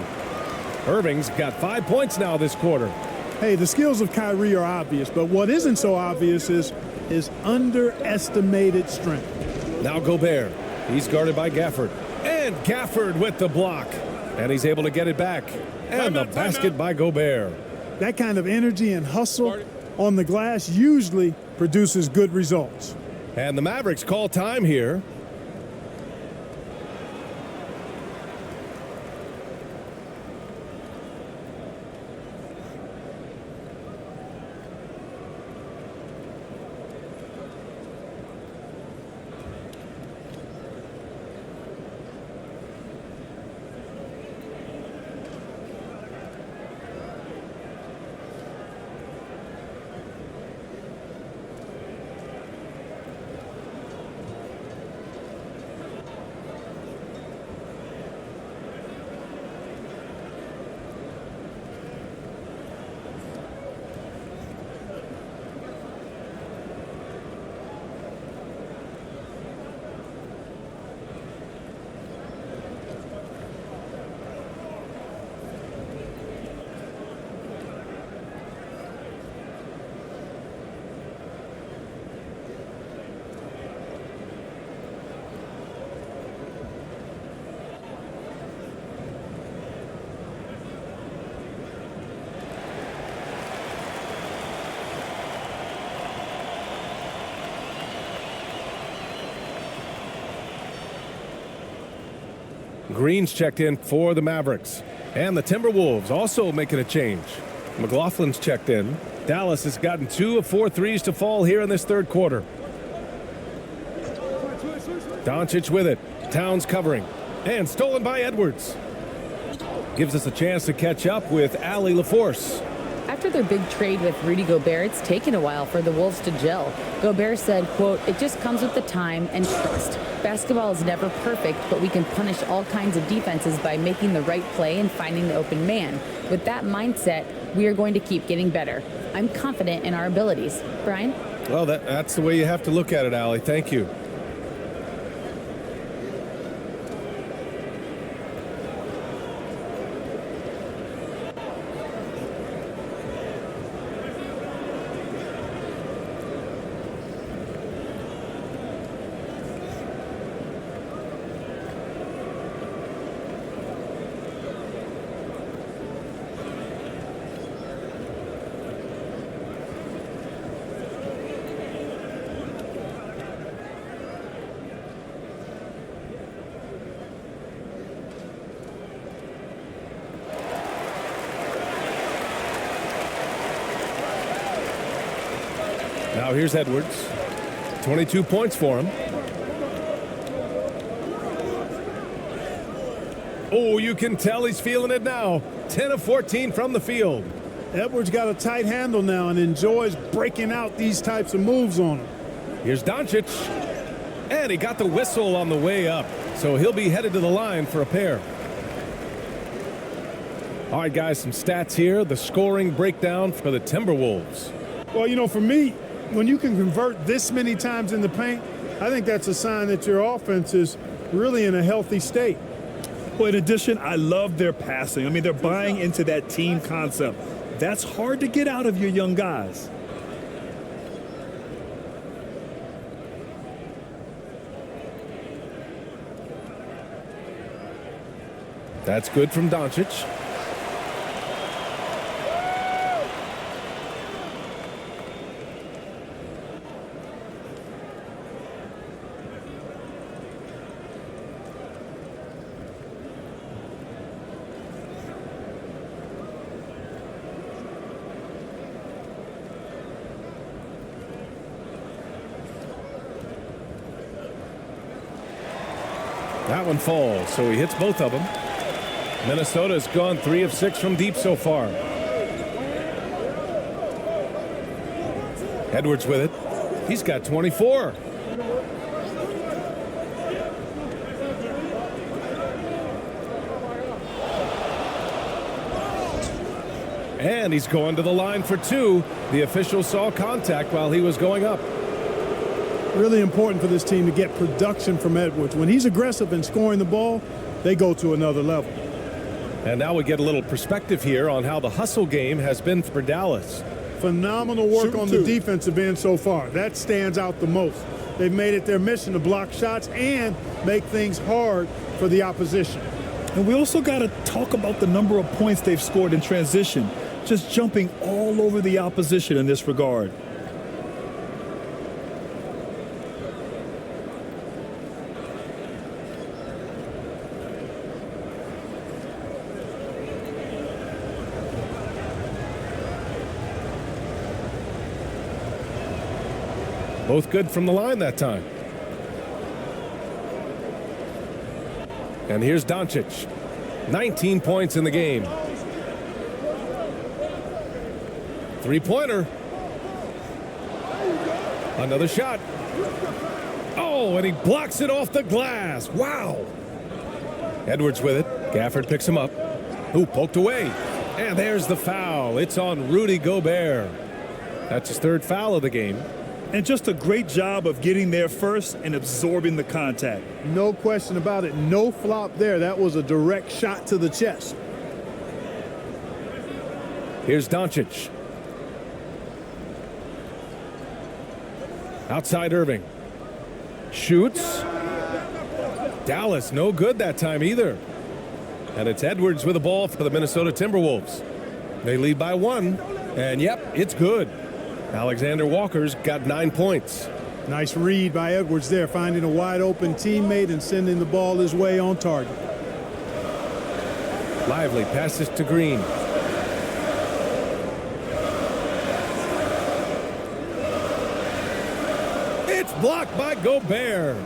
Irving's got 5 points now this quarter. Hey, the skills of Kyrie are obvious, but what isn't so obvious is his underestimated strength. Now Gobert. He's guarded by Gafford. And Gafford with the block. And he's able to get it back. And the basket by Gobert. That kind of energy and hustle on the glass usually produces good results. And the Mavericks call time here. Green's checked in for the Mavericks. And the Timberwolves also making a change. McLaughlin's checked in. Dallas has gotten 2 of 4 threes to fall here in this third quarter. Doncic with it. Towns covering. And stolen by Edwards. Gives us a chance to catch up with Allie LaForce. After their big trade with Rudy Gobert, it's taken a while for the Wolves to gel. Gobert said, quote, "It just comes with the time and trust. Basketball is never perfect, but we can punish all kinds of defenses by making the right play and finding the open man. With that mindset, we are going to keep getting better. I'm confident in our abilities." Bryan? Well, that's the way you have to look at it, Allie. Thank you. Now here's Edwards. 22 points for him. Oh, you can tell he's feeling it now. 10 of 14 from the field. Edwards got a tight handle now and enjoys breaking out these types of moves on him. Here's Doncic. And he got the whistle on the way up. So he'll be headed to the line for a pair. All right, guys, some stats here. The scoring breakdown for the Timberwolves. Well, you know, for me, when you can convert this many times in the paint, I think that's a sign that your offense is really in a healthy state. Well, in addition, I love their passing. I mean, they're buying into that team concept. That's hard to get out of your young guys. That's good from Doncic. That one falls, so he hits both of them. Minnesota's gone 3 of 6 from deep so far. Edwards with it. He's got 24. And he's going to the line for 2. The official saw contact while he was going up. Really important for this team to get production from Edwards. When he's aggressive and scoring the ball, they go to another level. And now we get a little perspective here on how the hustle game has been for Dallas. Phenomenal work on the defensive end so far. That stands out the most. They've made it their mission to block shots and make things hard for the opposition. And we also got to talk about the number of points they've scored in transition, just jumping all over the opposition in this regard. Both good from the line that time. And here's Doncic. 19 points in the game. Three-pointer. Another shot. Oh, and he blocks it off the glass. Wow. Edwards with it. Gafford picks him up. Ooh, poked away. And there's the foul. It's on Rudy Gobert. That's his 3rd foul of the game. And just a great job of getting there first and absorbing the contact. No question about it. No flop there. That was a direct shot to the chest. Here's Doncic. Outside Irving. Shoots. Dallas no good that time either. And it's Edwards with the ball for the Minnesota Timberwolves. They lead by 1. And yep, it's good. Alexander Walker's got 9 points. Nice read by Edwards there, finding a wide open teammate and sending the ball his way on target. Lively passes to Green. It's blocked by Gobert.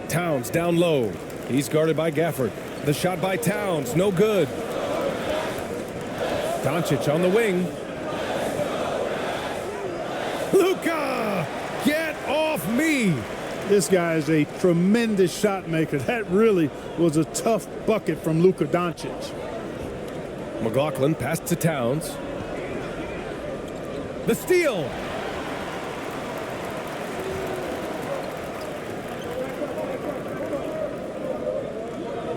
Towns down low. He's guarded by Gafford. The shot by Towns, no good. Doncic on the wing. Luka, get off me. This guy is a tremendous shot maker. That really was a tough bucket from Luka Doncic. McLaughlin passed to Towns. The steal.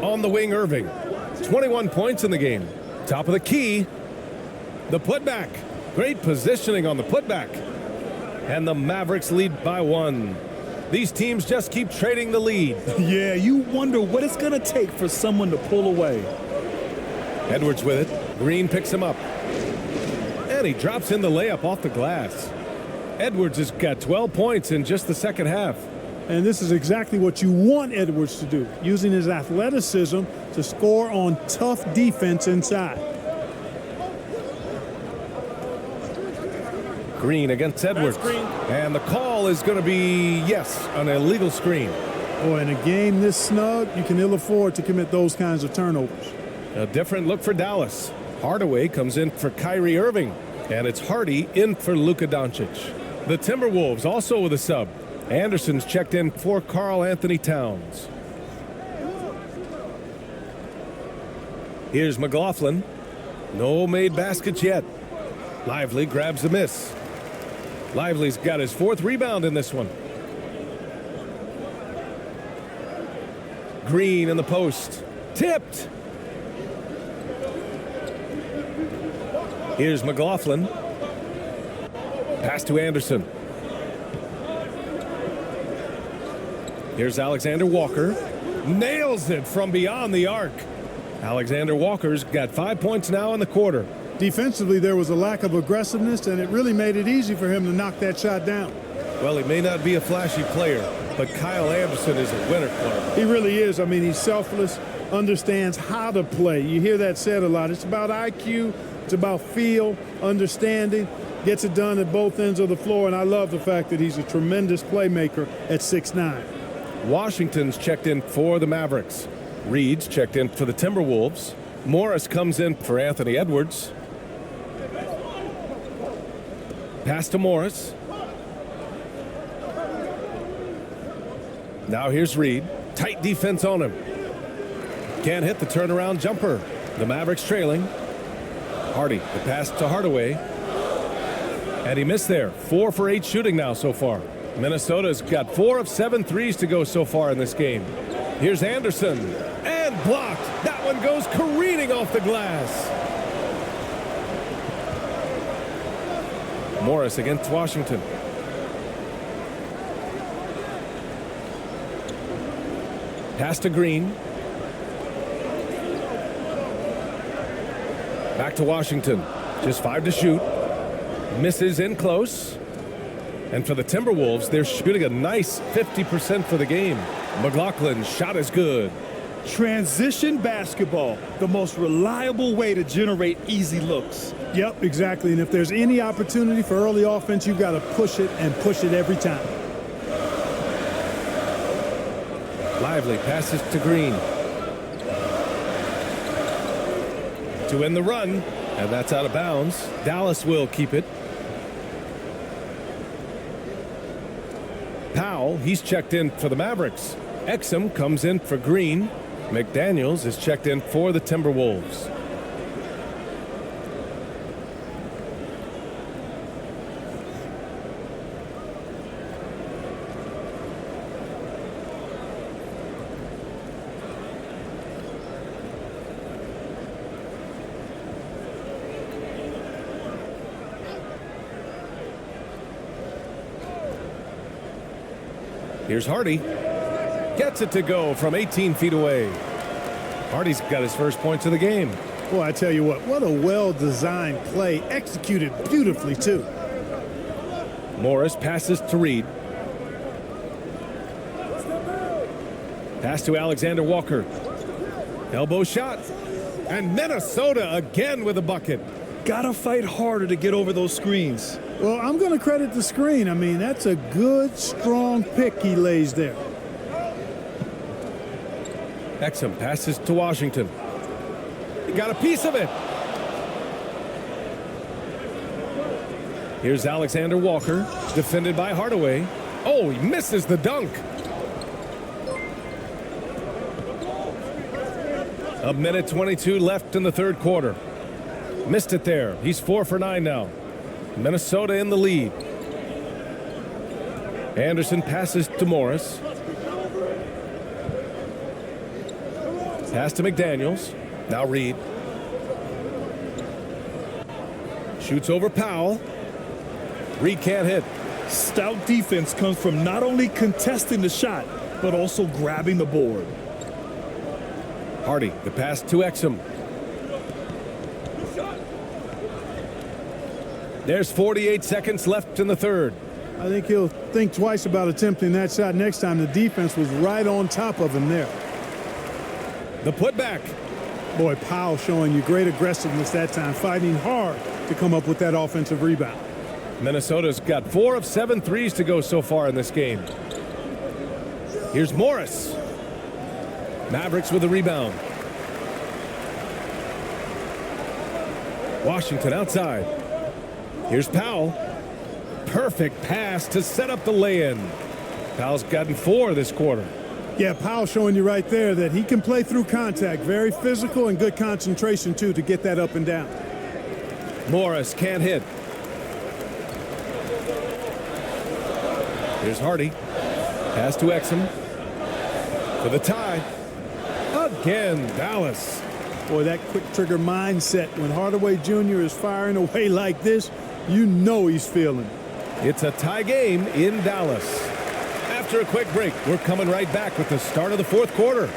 On the wing, Irving. 21 points in the game. Top of the key. The putback. Great positioning on the putback. And the Mavericks lead by 1. These teams just keep trading the lead. Yeah, you wonder what it's going to take for someone to pull away. Edwards with it. Green picks him up. And he drops in the layup off the glass. Edwards has got 12 points in just the second half. And this is exactly what you want Edwards to do, using his athleticism to score on tough defense inside. Green against Edwards. And the call is going to be, yes, an illegal screen. Oh, in a game this snug, you can ill afford to commit those kinds of turnovers. A different look for Dallas. Hardaway comes in for Kyrie Irving. And it's Hardy in for Luka Doncic. The Timberwolves also with a sub. Anderson's checked in for Karl Anthony Towns. Here's McLaughlin. No made baskets yet. Lively grabs the miss. Lively's got his 4th rebound in this one. Green in the post. Tipped. Here's McLaughlin. Pass to Anderson. Here's Alexander Walker. Nails it from beyond the arc. Alexander Walker's got 5 points now in the quarter. Defensively, there was a lack of aggressiveness, and it really made it easy for him to knock that shot down. Well, he may not be a flashy player, but Kyle Anderson is a winner player. He really is. I mean, he's selfless, understands how to play. You hear that said a lot. It's about IQ. It's about feel, understanding. Gets it done at both ends of the floor, and I love the fact that he's a tremendous playmaker at 6'9". Washington's checked in for the Mavericks. Reed's checked in for the Timberwolves. Morris comes in for Anthony Edwards. Pass to Morris. Now here's Reed. Tight defense on him. Can't hit the turnaround jumper. The Mavericks trailing. Hardy, the pass to Hardaway. And he missed there. 4 for 8 shooting now so far. Minnesota's got 4 of 7 threes to go so far in this game. Here's Anderson. And blocked. That one goes careening off the glass. Morris against Washington. Pass to Green. Back to Washington. Just 5 to shoot. Misses in close. And for the Timberwolves, they're shooting a nice 50% for the game. McLaughlin's shot is good. Transition basketball, the most reliable way to generate easy looks. Yep, exactly. And if there's any opportunity for early offense, you've got to push it and push it every time. Lively passes to Green. To end the run, and that's out of bounds. Dallas will keep it. Powell, he's checked in for the Mavericks. Exum comes in for Green. McDaniels is checked in for the Timberwolves. Here's Hardy. Gets it to go from 18 feet away. Hardy's got his first points of the game. Well, I tell you what a well-designed play, executed beautifully, too. Morris passes to Reed. Pass to Alexander Walker. Elbow shot. And Minnesota again with a bucket. Gotta fight harder to get over those screens. Well, I'm going to credit the screen. I mean, that's a good, strong pick he lays there. Exum passes to Washington. He got a piece of it. Here's Alexander Walker, defended by Hardaway. Oh, he misses the dunk. A minute 22 left in the third quarter. Missed it there. He's 4 for 9 now. Minnesota in the lead. Anderson passes to Morris. Pass to McDaniels. Now Reed. Shoots over Powell. Reed can't hit. Stout defense comes from not only contesting the shot, but also grabbing the board. Hardy, the pass to Exum. There's 48 seconds left in the third. I think he'll think twice about attempting that shot next time. The defense was right on top of him there. The putback. Boy, Powell showing you great aggressiveness that time, fighting hard to come up with that offensive rebound. Minnesota's got 4 of 7 threes to go so far in this game. Here's Morris. Mavericks with the rebound. Washington outside. Here's Powell. Perfect pass to set up the lay-in. Powell's gotten 4 this quarter. Yeah, Powell showing you right there that he can play through contact. Very physical and good concentration, too, to get that up and down. Morris can't hit. Here's Hardy. Pass to Exum. For the tie. Again, Dallas. Boy, that quick trigger mindset when Hardaway Jr. is firing away like this, you know he's feeling. It's a tie game in Dallas. After a quick break, we're coming right back with the start of the fourth quarter.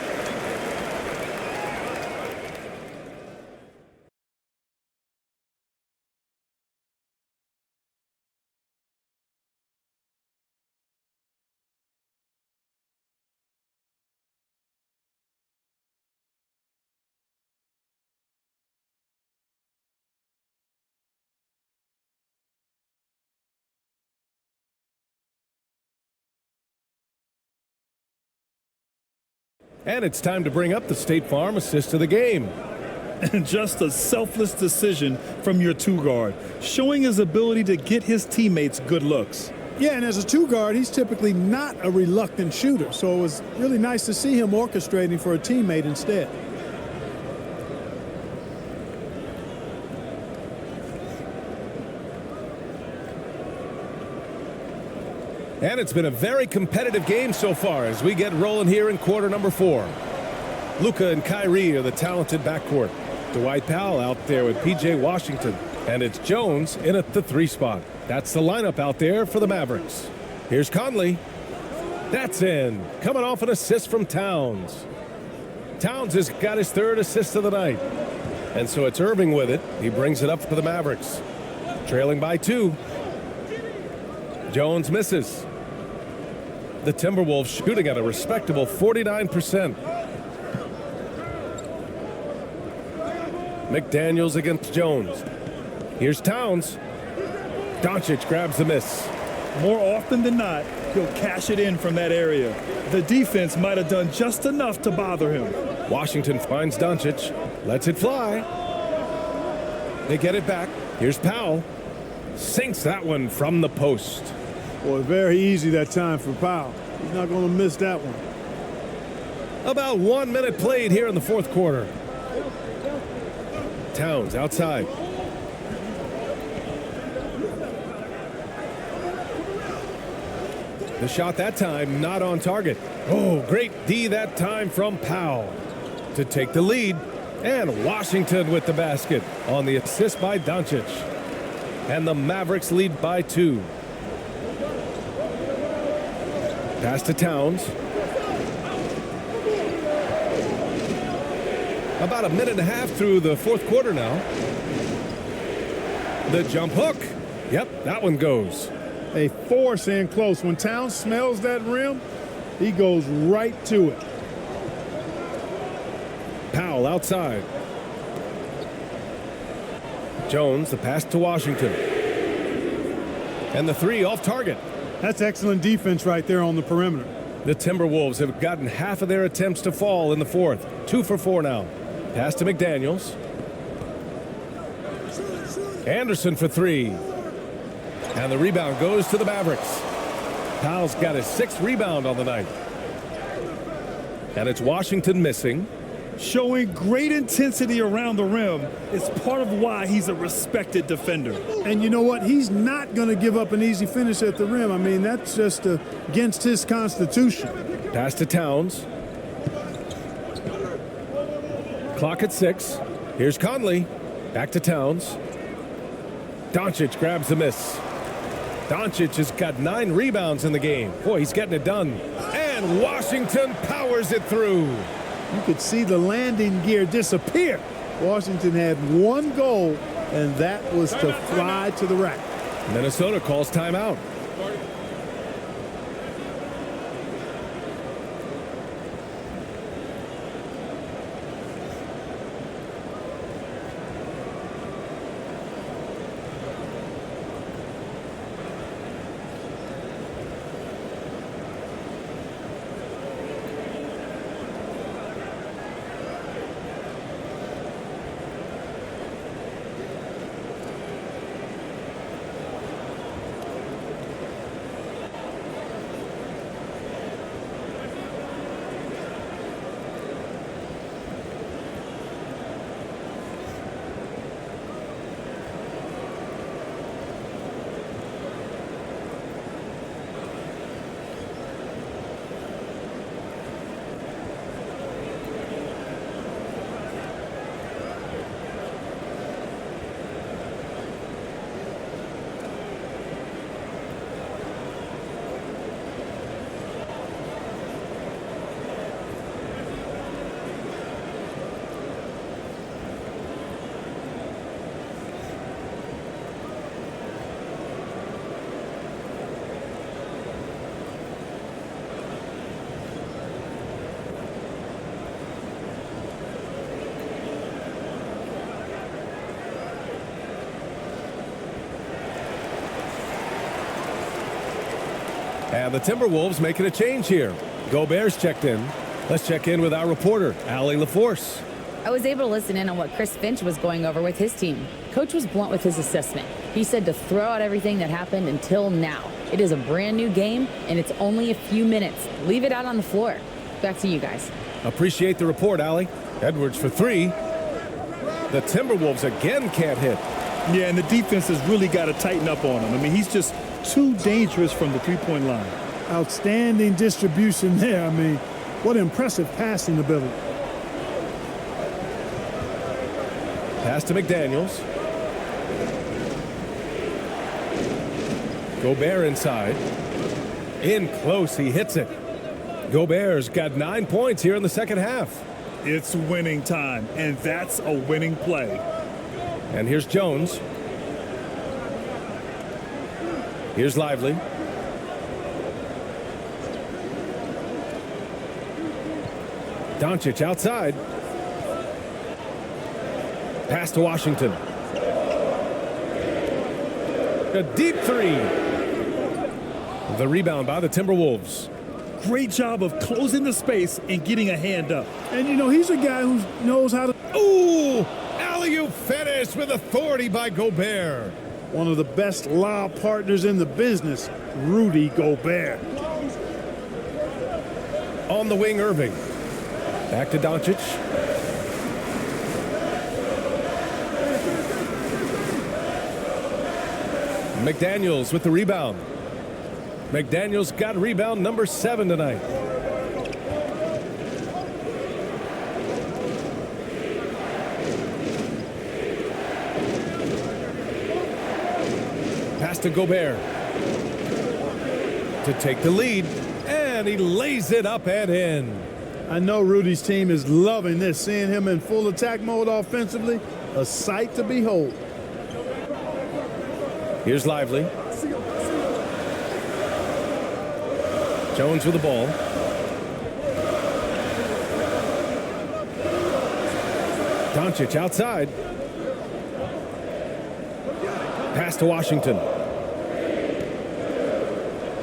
And it's time to bring up the State Farm assist of the game. And just a selfless decision from your two-guard, showing his ability to get his teammates good looks. Yeah, and as a two-guard, he's typically not a reluctant shooter, so it was really nice to see him orchestrating for a teammate instead. And it's been a very competitive game so far as we get rolling here in quarter number 4. Luka and Kyrie are the talented backcourt. Dwight Powell out there with P.J. Washington. And it's Jones in at the 3 spot. That's the lineup out there for the Mavericks. Here's Conley. That's in. Coming off an assist from Towns. Towns has got his 3rd assist of the night. And so it's Irving with it. He brings it up for the Mavericks. Trailing by 2. Jones misses. The Timberwolves shooting at a respectable 49%. McDaniels against Jones. Here's Towns. Doncic grabs the miss. More often than not, he'll cash it in from that area. The defense might have done just enough to bother him. Washington finds Doncic. Lets it fly. They get it back. Here's Powell. Sinks that one from the post. Boy, very easy that time for Powell. He's not going to miss that one. About 1 minute played here in the fourth quarter. Towns outside. The shot that time not on target. Oh, great D that time from Powell to take the lead. And Washington with the basket on the assist by Doncic. And the Mavericks lead by 2. Pass to Towns. About a minute and a half through the fourth quarter now. The jump hook. Yep, that one goes. A force in close. When Towns smells that rim, he goes right to it. Powell outside. Jones, the pass to Washington. And the three off target. That's excellent defense right there on the perimeter. The Timberwolves have gotten half of their attempts to fall in the fourth. 2 for 4 now. Pass to McDaniels. Anderson for 3. And the rebound goes to the Mavericks. Powell's got his 6th rebound on the night. And it's Washington missing. Showing great intensity around the rim is part of why he's a respected defender. And you know what? He's not going to give up an easy finish at the rim. I mean, that's just against his constitution. Pass to Towns. Clock at 6. Here's Conley. Back to Towns. Doncic grabs the miss. Doncic has got 9 rebounds in the game. Boy, he's getting it done. And Washington powers it through. You could see the landing gear disappear. Washington had 1 goal, and that was to fly to the rack. Minnesota calls timeout. And the Timberwolves making a change here. Gobert's checked in. Let's check in with our reporter, Allie LaForce. I was able to listen in on what Chris Finch was going over with his team. Coach was blunt with his assessment. He said to throw out everything that happened until now. It is a brand new game, and it's only a few minutes. Leave it out on the floor. Back to you guys. Appreciate the report, Allie. Edwards for 3. The Timberwolves again can't hit. Yeah, and the defense has really got to tighten up on him. I mean, he's just too dangerous from the three-point line. Outstanding distribution there. I mean, what impressive passing ability. Pass to McDaniels. Gobert inside. In close, he hits it. Gobert's got 9 points here in the second half. It's winning time, and that's a winning play. And here's Jones. Here's Lively. Doncic outside. Pass to Washington. A deep 3. The rebound by the Timberwolves. Great job of closing the space and getting a hand up. And, you know, he's a guy who knows how to... Ooh! Alley-oop finish with authority by Gobert. One of the best lob partners in the business, Rudy Gobert. On the wing, Irving. Back to Doncic. McDaniels with the rebound. McDaniels got rebound number 7 tonight. Pass to Gobert to take the lead, and he lays it up and in. I know Rudy's team is loving this, seeing him in full attack mode offensively, a sight to behold. Here's Lively. Jones with the ball. Doncic outside. Pass to Washington.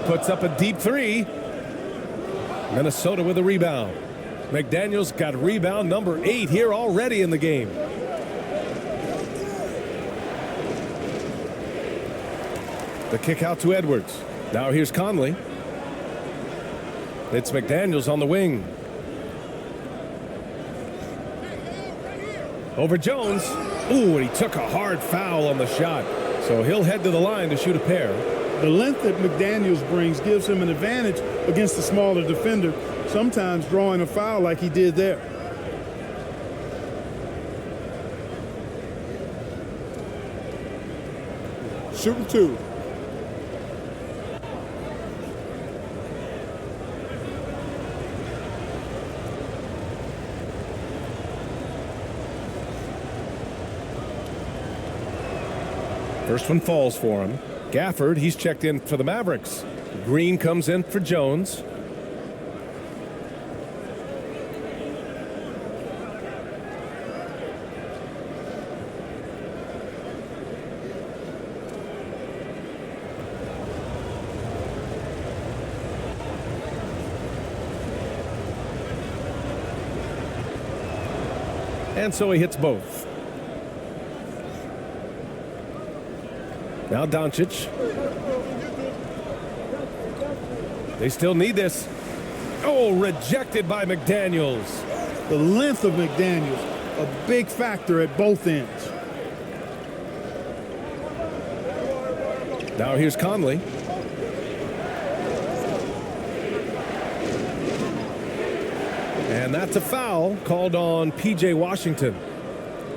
Puts up a deep three. Minnesota with a rebound. McDaniels got rebound number 8 here already in the game. The kick out to Edwards. Now here's Conley. It's McDaniels on the wing. Over Jones. Ooh, and he took a hard foul on the shot. So he'll head to the line to shoot a pair. The length that McDaniels brings gives him an advantage against the smaller defender, sometimes drawing a foul like he did there. Shooting 2. First one falls for him. Gafford, he's checked in for the Mavericks. Green comes in for Jones. And so he hits both. Now Doncic. They still need this. Oh, rejected by McDaniels. The length of McDaniels, a big factor at both ends. Now here's Conley. And that's a foul called on P.J. Washington.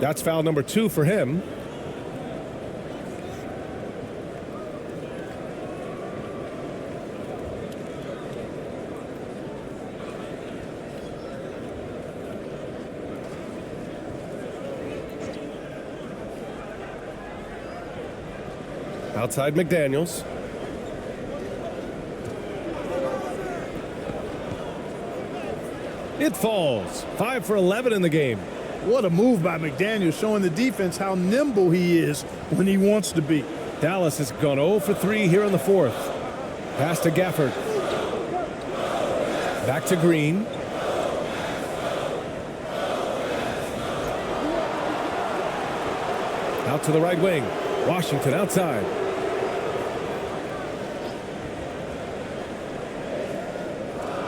That's foul number 2 for him. Outside McDaniels. It falls. 5 for 11 in the game. What a move by McDaniels, showing the defense how nimble he is when he wants to be. Dallas has gone 0 for 3 here in the 4th. Pass to Gafford. Back to Green. Out to the right wing. Washington outside.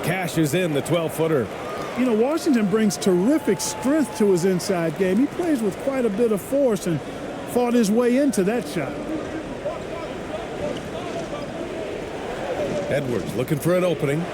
Cashes in the 12-footer. You know, Washington brings terrific strength to his inside game. He plays with quite a bit of force and fought his way into that shot. Edwards looking for an opening.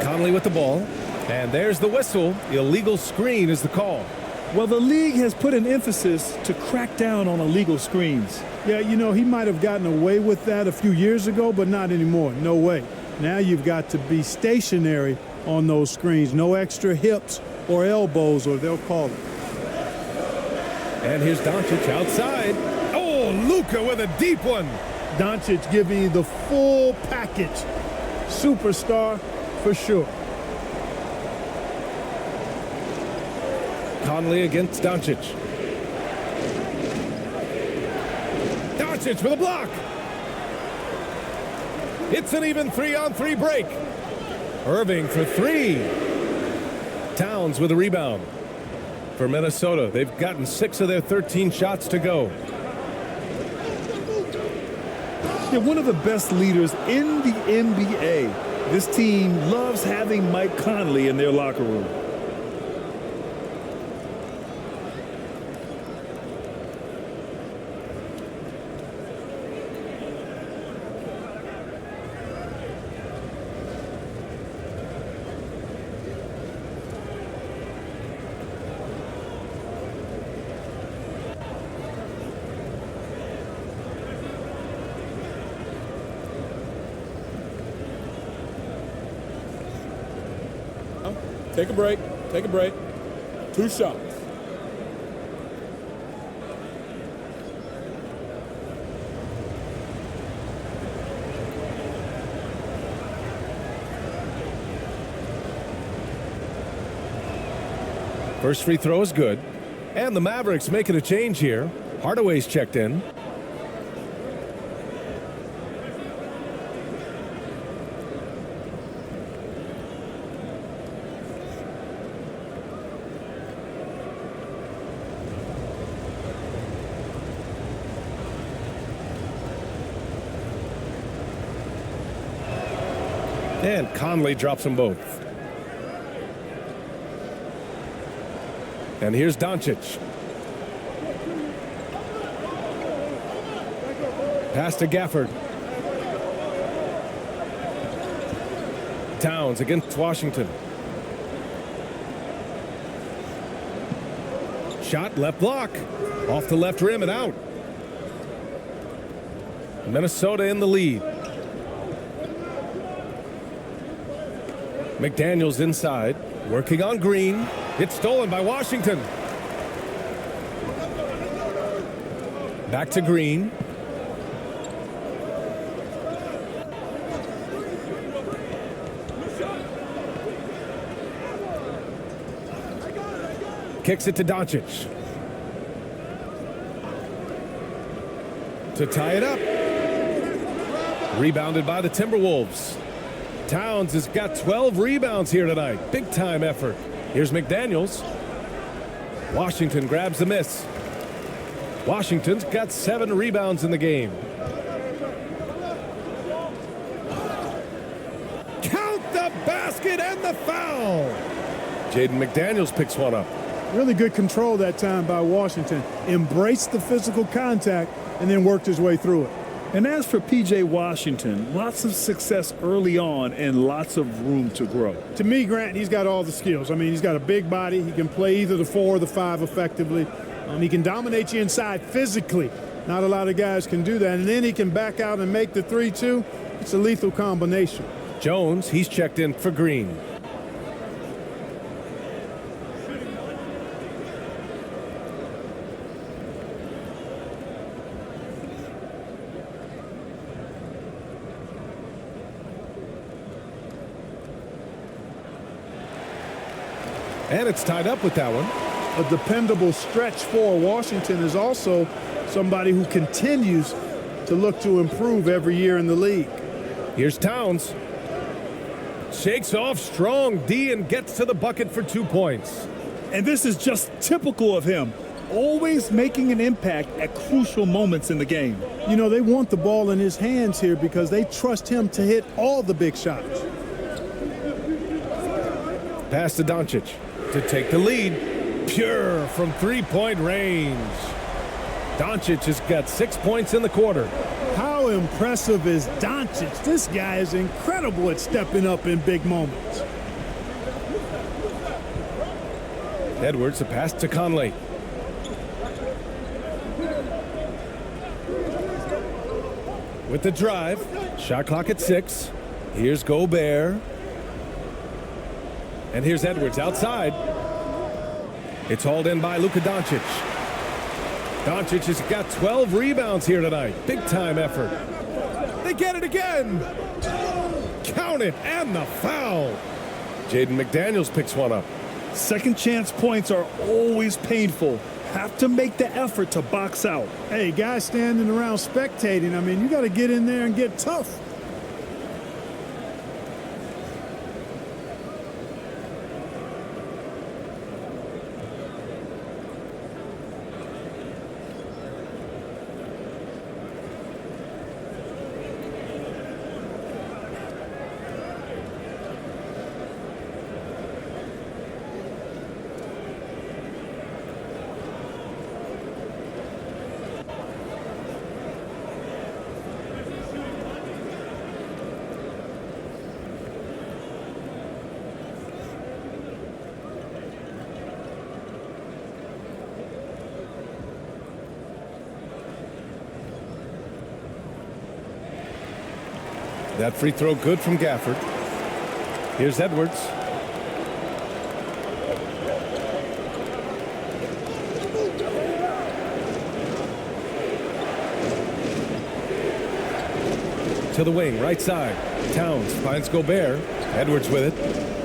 Conley with the ball. And there's the whistle. The illegal screen is the call. Well, the league has put an emphasis to crack down on illegal screens. Yeah, you know, he might have gotten away with that a few years ago, but not anymore. No way. Now you've got to be stationary on those screens. No extra hips or elbows, or they'll call it. And here's Doncic outside. Oh, Luka with a deep one. Doncic giving you the full package. Superstar for sure. Conley against Doncic. Doncic with a block. It's an even 3-on-3 break. Irving for 3. Towns with a rebound. For Minnesota, they've gotten 6 of their 13 shots to go. Yeah, one of the best leaders in the NBA. This team loves having Mike Conley in their locker room. Take a break. Take a break. 2 shots. First free throw is good. And the Mavericks making a change here. Hardaway's checked in. And Conley drops them both. And here's Doncic. Pass to Gafford. Towns against Washington. Shot left block. Off the left rim and out. Minnesota in the lead. McDaniels inside, working on Green. It's stolen by Washington. Back to Green. Kicks it to Doncic. To tie it up. Rebounded by the Timberwolves. Towns has got 12 rebounds here tonight. Big time effort. Here's McDaniels. Washington grabs the miss. Washington's got 7 rebounds in the game. Count the basket and the foul. Jaden McDaniels picks one up. Really good control that time by Washington. Embraced the physical contact and then worked his way through it. And as for P.J. Washington, lots of success early on and lots of room to grow. To me, Grant, he's got all the skills. I mean, he's got a big body. He can play either the 4 or the 5 effectively. He can dominate you inside physically. Not a lot of guys can do that. And then he can back out and make the 3 too. It's a lethal combination. Jones, he's checked in for Green. And it's tied up with that one. A dependable stretch for Washington is also somebody who continues to look to improve every year in the league. Here's Towns. Shakes off strong D and gets to the bucket for 2 points. And this is just typical of him. Always making an impact at crucial moments in the game. You know, they want the ball in his hands here because they trust him to hit all the big shots. Pass to Doncic to take the lead. Pure from 3-point range. Doncic has got 6 points in the quarter. How impressive is Doncic? This guy is incredible at stepping up in big moments. Edwards, a pass to Conley. With the drive, shot clock at 6. Here's Gobert. And here's Edwards outside. It's hauled in by Luka Doncic. Doncic has got 12 rebounds here tonight. Big time effort. They get it again. Count it, and the foul. Jaden McDaniels picks one up. Second chance points are always painful. Have to make the effort to box out. Hey, guys standing around spectating, I mean, you got to get in there and get tough. That free throw good from Gafford. Here's Edwards. To the wing, right side. Towns finds Gobert. Edwards with it.